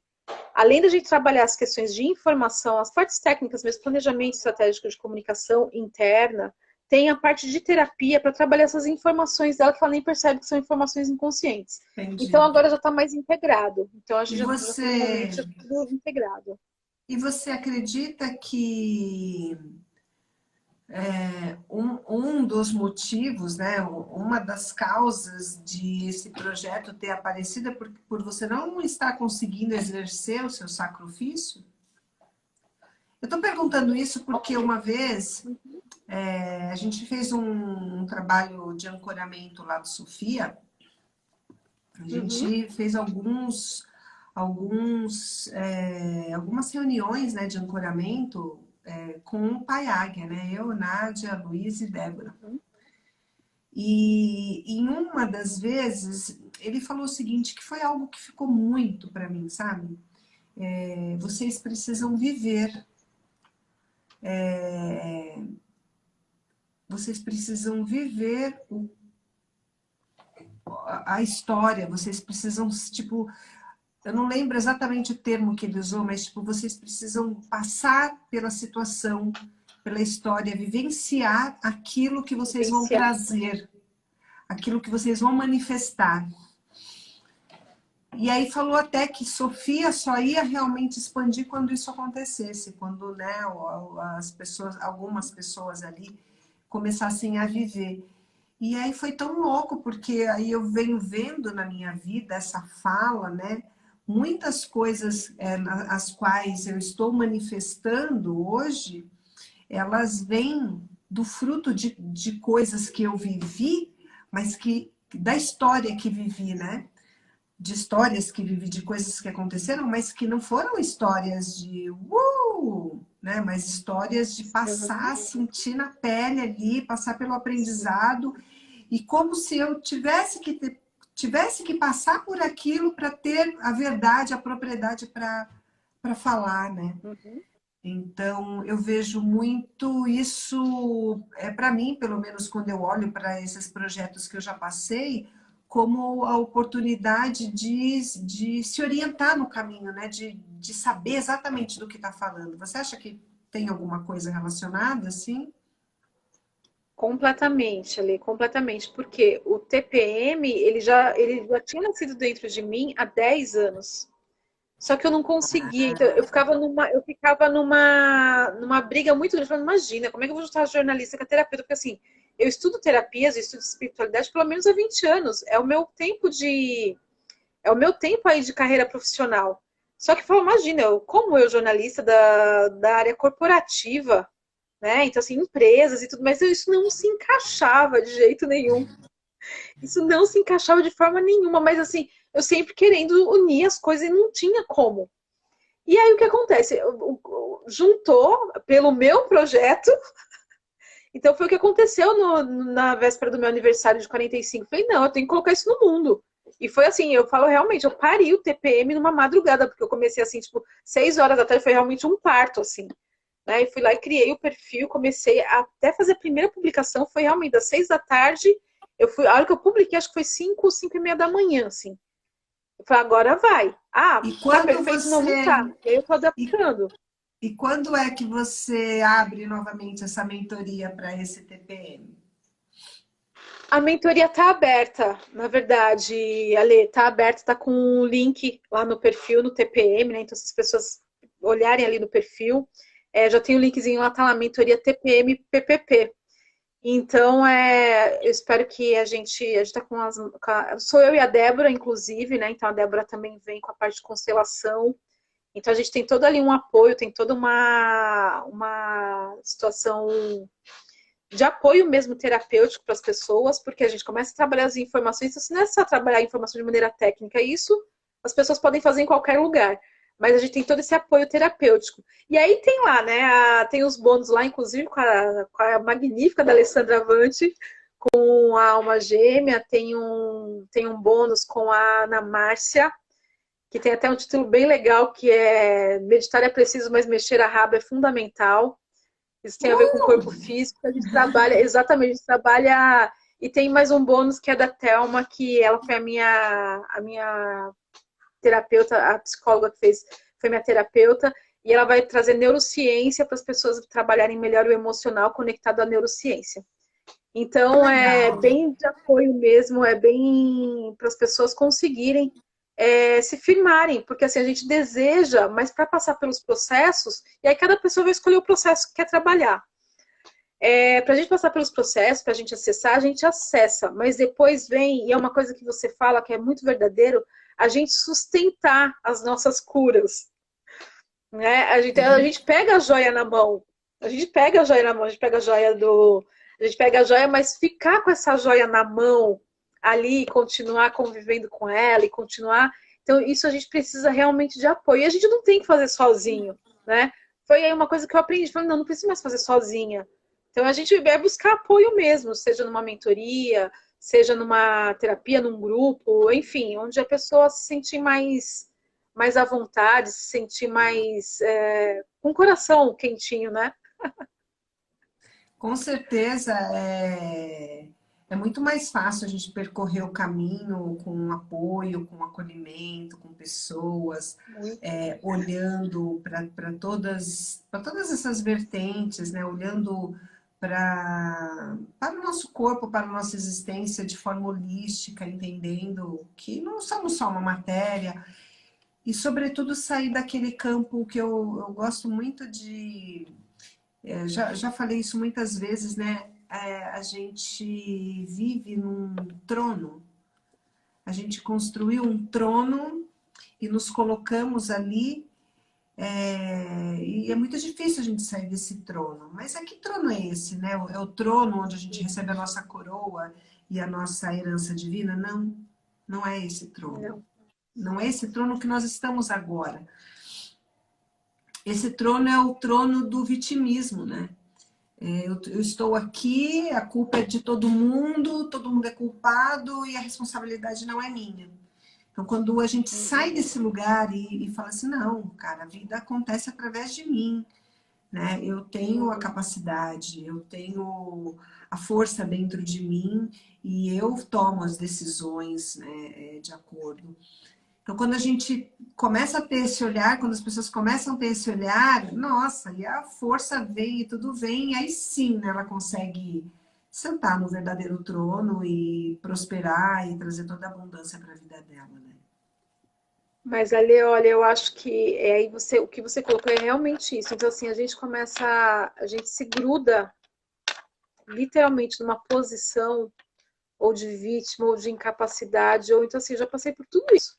Além da gente trabalhar as questões de informação, as partes técnicas, mesmo planejamento estratégico de comunicação interna, tem a parte de terapia para trabalhar essas informações dela que ela nem percebe que são informações inconscientes. Entendi. Então agora já está mais integrado. Então a E gente já tem um movimento já tudo integrado. E você acredita que um dos motivos, né, uma das causas de esse projeto ter aparecido é por você não estar conseguindo exercer o seu sacrifício? Eu estou perguntando isso porque uma vez a gente fez um trabalho de ancoramento lá do Sofia. A gente fez algumas reuniões, né, de ancoramento com o Pai Águia, né? Eu, Nádia, Luiz e Débora. E em uma das vezes, ele falou o seguinte, que foi algo que ficou muito para mim, sabe? Vocês precisam viver. Vocês precisam viver a história, vocês precisam, tipo, eu não lembro exatamente o termo que ele usou, mas tipo, vocês precisam passar pela situação, pela história, vivenciar aquilo que vocês vão trazer, aquilo que vocês vão manifestar. E aí falou até que Sofia só ia realmente expandir quando isso acontecesse, quando, né, algumas pessoas ali começassem a viver. E aí foi tão louco, porque aí eu venho vendo na minha vida essa fala, né? Muitas coisas as quais eu estou manifestando hoje, elas vêm do fruto de coisas que eu vivi, mas da história que vivi, né? De histórias que vivi, de coisas que aconteceram, mas que não foram histórias de né? Mas histórias de passar, sentir na pele ali, passar pelo aprendizado, e como se eu tivesse que passar por aquilo para ter a verdade, a propriedade para falar, né? Então, eu vejo muito isso, para mim, pelo menos quando eu olho para esses projetos que eu já passei, como a oportunidade de se orientar no caminho, né? De saber exatamente do que está falando. Você acha que tem alguma coisa relacionada, assim? Completamente, Ali, completamente. Porque o TPM, ele já tinha nascido dentro de mim há 10 anos. Só que eu não conseguia, então eu ficava numa briga muito grande, falando, imagina, como é que eu vou juntar jornalista com a terapeuta? Porque assim, eu estudo terapias, eu estudo espiritualidade pelo menos há 20 anos. É o meu tempo aí de carreira profissional. Só que, imagina, como eu, jornalista da área corporativa, né? Então, assim, empresas e tudo, mas isso não se encaixava de jeito nenhum. Isso não se encaixava de forma nenhuma, mas assim, eu sempre querendo unir as coisas e não tinha como. E aí o que acontece? Juntou pelo meu projeto. Então foi o que aconteceu na véspera do meu aniversário de 45. Falei, não, eu tenho que colocar isso no mundo. E foi assim, eu falo realmente, eu pari o TPM numa madrugada, porque eu comecei assim, tipo, 6 horas da tarde, foi realmente um parto, assim. Né? E fui lá e criei o perfil, comecei a até fazer a primeira publicação, foi realmente das 6 da tarde. A hora que eu publiquei, acho que foi 5, 5 e meia da manhã, assim. Eu falei, agora vai. Ah, E tá quando perfeito? Não, não tá. você E aí eu tô e, adaptando. e quando é que você abre novamente essa mentoria para esse TPM? A mentoria tá aberta, na verdade, Ale, tá aberta, tá com um link lá no perfil, no TPM, né? Então, se as pessoas olharem ali no perfil, já tem o linkzinho lá, tá lá, mentoria TPM PPP. Então, eu espero que a gente tá sou eu e a Débora, inclusive, né? Então, a Débora também vem com a parte de constelação. Então, a gente tem todo ali um apoio, tem toda uma situação de apoio mesmo terapêutico para as pessoas, porque a gente começa a trabalhar as informações, então, se não é só trabalhar a informação de maneira técnica, isso as pessoas podem fazer em qualquer lugar, mas a gente tem todo esse apoio terapêutico. E aí tem lá, né, tem os bônus lá, inclusive com a magnífica da Alessandra Avanti, com a Alma Gêmea, tem um bônus com a Ana Márcia, que tem até um título bem legal, que é Meditar é preciso, mas mexer a raba é fundamental. Isso tem a ver com o corpo físico. A gente trabalha, exatamente, a gente trabalha. E tem mais um bônus que é da Thelma, que ela foi a minha terapeuta, a psicóloga que fez, foi minha terapeuta, e ela vai trazer neurociência para as pessoas trabalharem melhor o emocional conectado à neurociência. Que Então, é legal. bem de apoio mesmo, é bem para as pessoas conseguirem se firmarem, porque assim a gente deseja, mas para passar pelos processos, e aí cada pessoa vai escolher o processo que quer trabalhar. Para a gente passar pelos processos, para a gente acessar, a gente acessa, mas depois vem, e é uma coisa que você fala que é muito verdadeiro, a gente sustentar as nossas curas. Né? A gente pega a joia na mão, a gente pega a joia na mão, a gente pega a joia A gente pega a joia, mas ficar com essa joia na mão ali, continuar convivendo com ela e continuar. Então, isso a gente precisa realmente de apoio. E a gente não tem que fazer sozinho, né? Foi aí uma coisa que eu aprendi. Falei, não preciso mais fazer sozinha. Então, a gente vai buscar apoio mesmo, seja numa mentoria, seja numa terapia, num grupo, enfim, onde a pessoa se sentir mais à vontade, se sentir mais com o coração quentinho, né? Com certeza é muito mais fácil a gente percorrer o caminho com apoio, com acolhimento, com pessoas, Muito. olhando para todas essas vertentes, né? Olhando para o nosso corpo, para a nossa existência de forma holística, entendendo que não somos só uma matéria, e, sobretudo, sair daquele campo que eu gosto muito de já falei isso muitas vezes, né? A gente vive num trono, a gente construiu um trono e nos colocamos ali, e é muito difícil a gente sair desse trono. Mas que trono é esse, né? É o trono onde a gente recebe a nossa coroa e a nossa herança divina? Não, não é esse trono. Não. Não é esse trono que nós estamos agora. Esse trono é o trono do vitimismo, né? Eu estou aqui, a culpa é de todo mundo é culpado e a responsabilidade não é minha. Então, quando a gente sai Uhum. desse lugar e fala assim, não, cara, a vida acontece através de mim, né? Eu tenho a Uhum. capacidade, eu tenho a força dentro de mim e eu tomo as decisões, né, de acordo. Então, quando a gente começa a ter esse olhar, quando as pessoas começam a ter esse olhar, nossa, e a força vem e tudo vem, e aí sim, né, ela consegue sentar no verdadeiro trono e prosperar e trazer toda a abundância para a vida dela, né? Mas ali, olha, eu acho que aí você, o que você colocou é realmente isso. Então, assim, a gente começa, a gente se gruda literalmente numa posição ou de vítima, ou de incapacidade, ou então assim, eu já passei por tudo isso.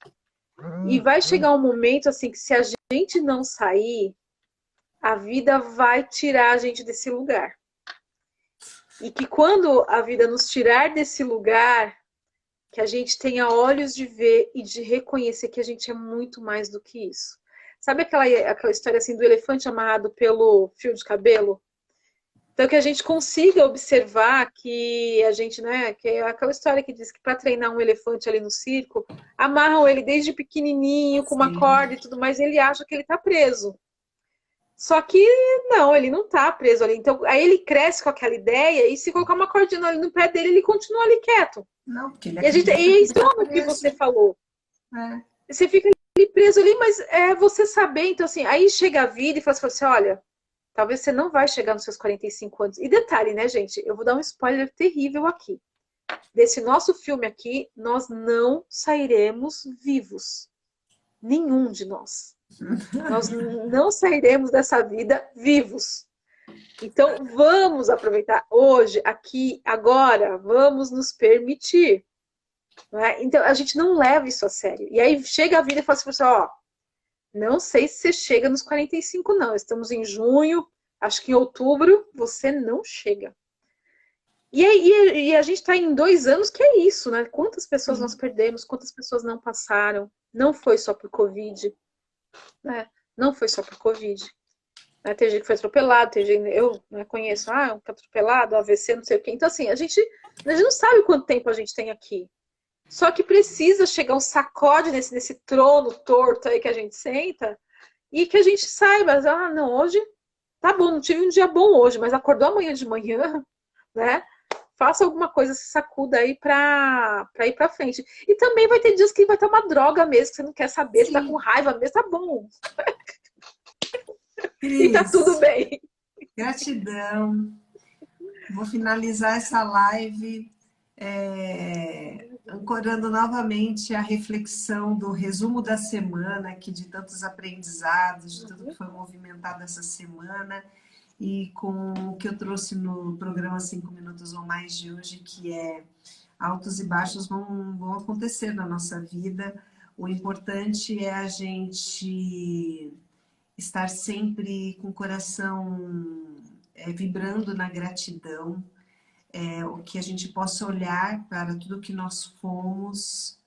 E vai chegar um momento assim que se a gente não sair, a vida vai tirar a gente desse lugar. E que quando a vida nos tirar desse lugar, que a gente tenha olhos de ver e de reconhecer que a gente é muito mais do que isso. Sabe aquela história assim do elefante amarrado pelo fio de cabelo? Então, que a gente consiga observar que a gente, né, que é aquela história que diz que para treinar um elefante ali no circo, amarram ele desde pequenininho, com uma Sim. corda e tudo mais, e ele acha que ele está preso. Só que não, ele não está preso ali. Então, aí ele cresce com aquela ideia e se colocar uma cordinha ali no pé dele, ele continua ali quieto. Não, porque ele E a gente, acredita é que ele isso está que preso. você falou. É. Você fica ali preso ali, mas é você saber, então assim, aí chega a vida e fala assim, olha, talvez você não vai chegar nos seus 45 anos. E detalhe, né, gente? Eu vou dar um spoiler terrível aqui. Desse nosso filme aqui, nós não sairemos vivos. Nenhum de nós. Nós não sairemos dessa vida vivos. Então, vamos aproveitar hoje, aqui, agora. Vamos nos permitir. Não é? Então, a gente não leva isso a sério. E aí chega a vida e fala assim, ó, não sei se você chega nos 45, não. Estamos em junho, acho que em outubro você não chega. E a gente está em 2 anos que é isso, né? Quantas pessoas nós Sim. perdemos, quantas pessoas não passaram. Não foi só por Covid, né? Não foi só por Covid. Né? Tem gente que foi atropelado, tem gente, eu né, conheço, um que atropelado, AVC, não sei o quê. Então, assim, a gente não sabe quanto tempo a gente tem aqui. Só que precisa chegar um sacode nesse trono torto aí que a gente senta e que a gente saiba, não, hoje tá bom, não tive um dia bom hoje, mas acordou amanhã de manhã, né? Faça alguma coisa, se sacuda aí pra ir pra frente. E também vai ter dias que vai ter uma droga mesmo, que você não quer saber, você tá com Sim. raiva mesmo, tá bom. E tá tudo Cris, bem. gratidão. Vou finalizar essa live ancorando novamente a reflexão do resumo da semana, aqui de tantos aprendizados, de tudo que foi movimentado essa semana, e com o que eu trouxe no programa 5 Minutos ou Mais de hoje, que é altos e baixos vão acontecer na nossa vida. O importante é a gente estar sempre com o coração vibrando na gratidão, o que a gente possa olhar para tudo que nós fomos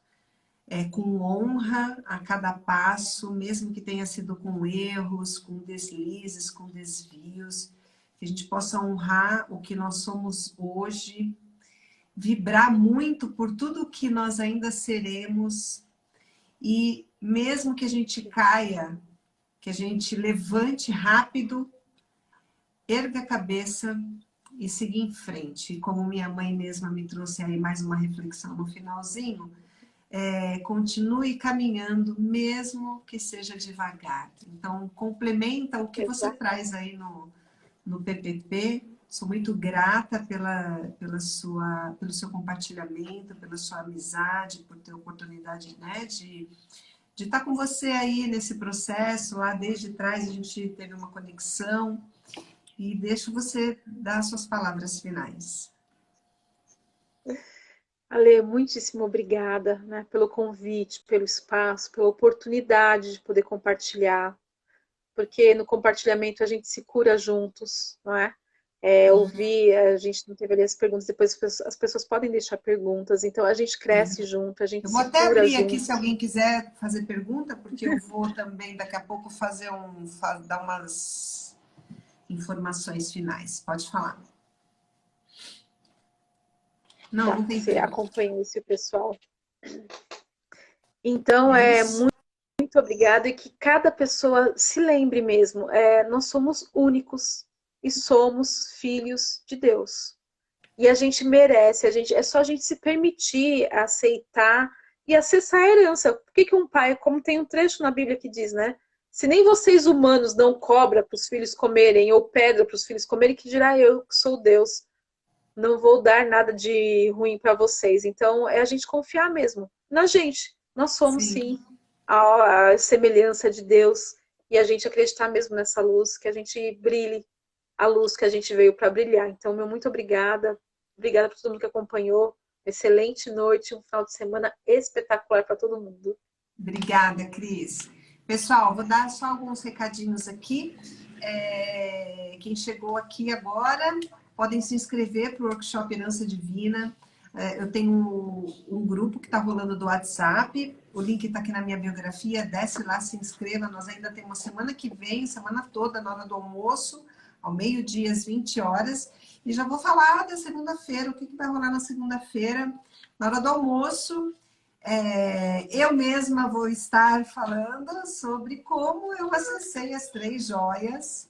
com honra a cada passo, mesmo que tenha sido com erros, com deslizes, com desvios, que a gente possa honrar o que nós somos hoje, vibrar muito por tudo que nós ainda seremos e mesmo que a gente caia, que a gente levante rápido, erga a cabeça e seguir em frente. E como minha mãe mesma me trouxe aí mais uma reflexão no finalzinho, continue caminhando, mesmo que seja devagar. Então, complementa o que você Exato. traz aí no PPP. Sou muito grata pelo seu compartilhamento, pela sua amizade, por ter a oportunidade, né, de estar com você aí nesse processo. Lá desde trás a gente teve uma conexão. E deixo você dar suas palavras finais. Ale, muitíssimo obrigada, né, pelo convite, pelo espaço, pela oportunidade de poder compartilhar, porque no compartilhamento a gente se cura juntos, não é? Ouvir, a gente não teve ali as perguntas, depois as pessoas podem deixar perguntas, então a gente cresce junto, a gente Eu vou se até cura abrir aqui se junto. alguém quiser fazer pergunta, porque eu vou também daqui a pouco dar umas informações finais. Pode falar. Não, Tá, não tem você pergunta. acompanha esse pessoal. Então, É isso? muito obrigada e que cada pessoa se lembre mesmo, nós somos únicos e somos filhos de Deus. E a gente merece, é só a gente se permitir aceitar e acessar a herança. Por que um pai, como tem um trecho na Bíblia que diz, né? Se nem vocês humanos dão cobra para os filhos comerem ou pedra para os filhos comerem, que dirá eu que sou Deus. não vou dar nada de ruim para vocês. Então, é a gente confiar mesmo na gente. Nós somos, sim, a semelhança de Deus e a gente acreditar mesmo nessa luz, que a gente brilhe a luz que a gente veio para brilhar. Então, meu muito obrigada. Obrigada por todo mundo que acompanhou. Excelente noite, um final de semana espetacular para todo mundo. Obrigada, Cris. Pessoal, vou dar só alguns recadinhos aqui. Quem chegou aqui agora, podem se inscrever para o workshop Herança Divina. Eu tenho um grupo que está rolando do WhatsApp. O link está aqui na minha biografia. Desce lá, se inscreva. Nós ainda temos semana que vem, semana toda, na hora do almoço, ao meio-dia, às 20 horas. E já vou falar da segunda-feira, o que vai rolar na segunda-feira, na hora do almoço. Eu mesma vou estar falando sobre como eu acessei as 3 joias,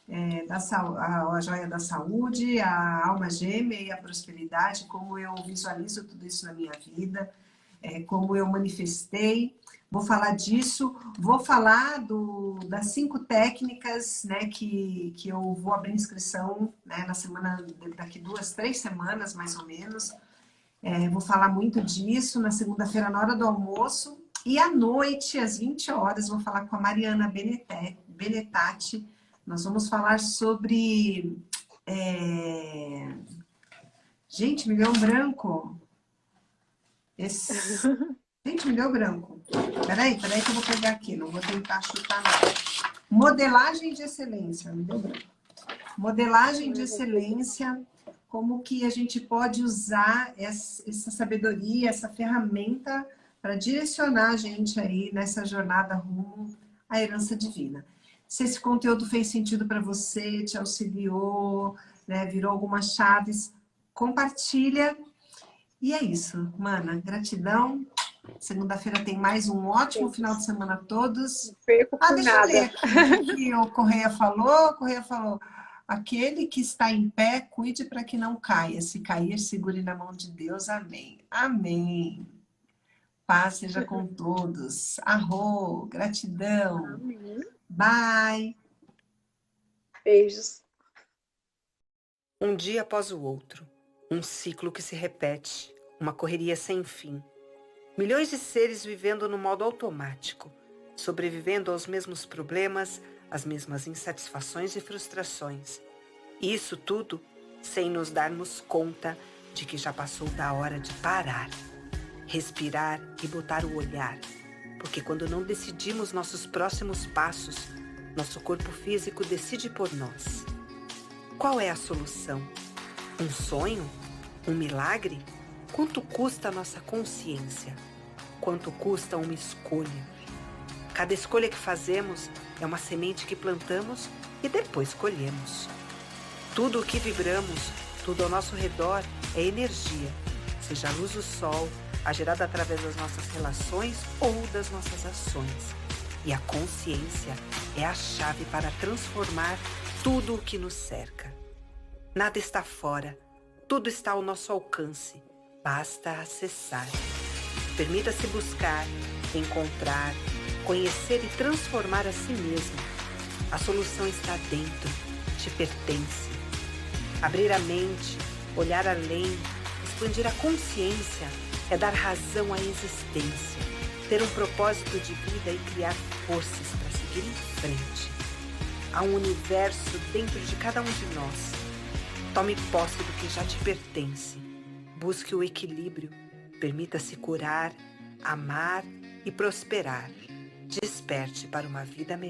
a joia da saúde, a alma gêmea e a prosperidade, como eu visualizo tudo isso na minha vida, como eu manifestei. Vou falar disso, vou falar das 5 técnicas, né, que eu vou abrir inscrição, né, na semana, daqui 2, 3 semanas, mais ou menos. Vou falar muito disso na segunda-feira, na hora do almoço. E à noite, às 20 horas, vou falar com a Mariana Benetati. Nós vamos falar sobre... Gente, me deu um branco. Gente, me deu branco. Peraí que eu vou pegar aqui. Não vou tentar chutar nada. Modelagem de excelência. Me deu branco. Modelagem de excelência. Como que a gente pode usar essa sabedoria, essa ferramenta para direcionar a gente aí nessa jornada rumo à herança divina. Se esse conteúdo fez sentido para você, te auxiliou, né, virou algumas chaves, compartilha. E é isso, mana. Gratidão. Segunda-feira tem mais um ótimo final de semana a todos. Não perco por Deixa nada. eu ler aqui o que o Correia falou. O Correia falou... Aquele que está em pé, cuide para que não caia. Se cair, segure na mão de Deus. Amém. Amém. Paz seja com todos. Arro, gratidão. Amém. Bye. Beijos. Um dia após o outro, um ciclo que se repete, uma correria sem fim. Milhões de seres vivendo no modo automático, sobrevivendo aos mesmos problemas, as mesmas insatisfações e frustrações. E isso tudo sem nos darmos conta de que já passou da hora de parar, respirar e botar o olhar. Porque quando não decidimos nossos próximos passos, nosso corpo físico decide por nós. Qual é a solução? Um sonho? Um milagre? Quanto custa a nossa consciência? Quanto custa uma escolha? Cada escolha que fazemos é uma semente que plantamos e depois colhemos. Tudo o que vibramos, tudo ao nosso redor é energia, seja a luz do sol, a gerada através das nossas relações ou das nossas ações. E a consciência é a chave para transformar tudo o que nos cerca. Nada está fora, tudo está ao nosso alcance, basta acessar. Permita-se buscar, encontrar, conhecer e transformar a si mesmo. A solução está dentro, te pertence. Abrir a mente, olhar além, expandir a consciência é dar razão à existência, ter um propósito de vida e criar forças para seguir em frente. Há um universo dentro de cada um de nós. Tome posse do que já te pertence. Busque o equilíbrio, permita-se curar, amar e prosperar. Desperte para uma vida melhor.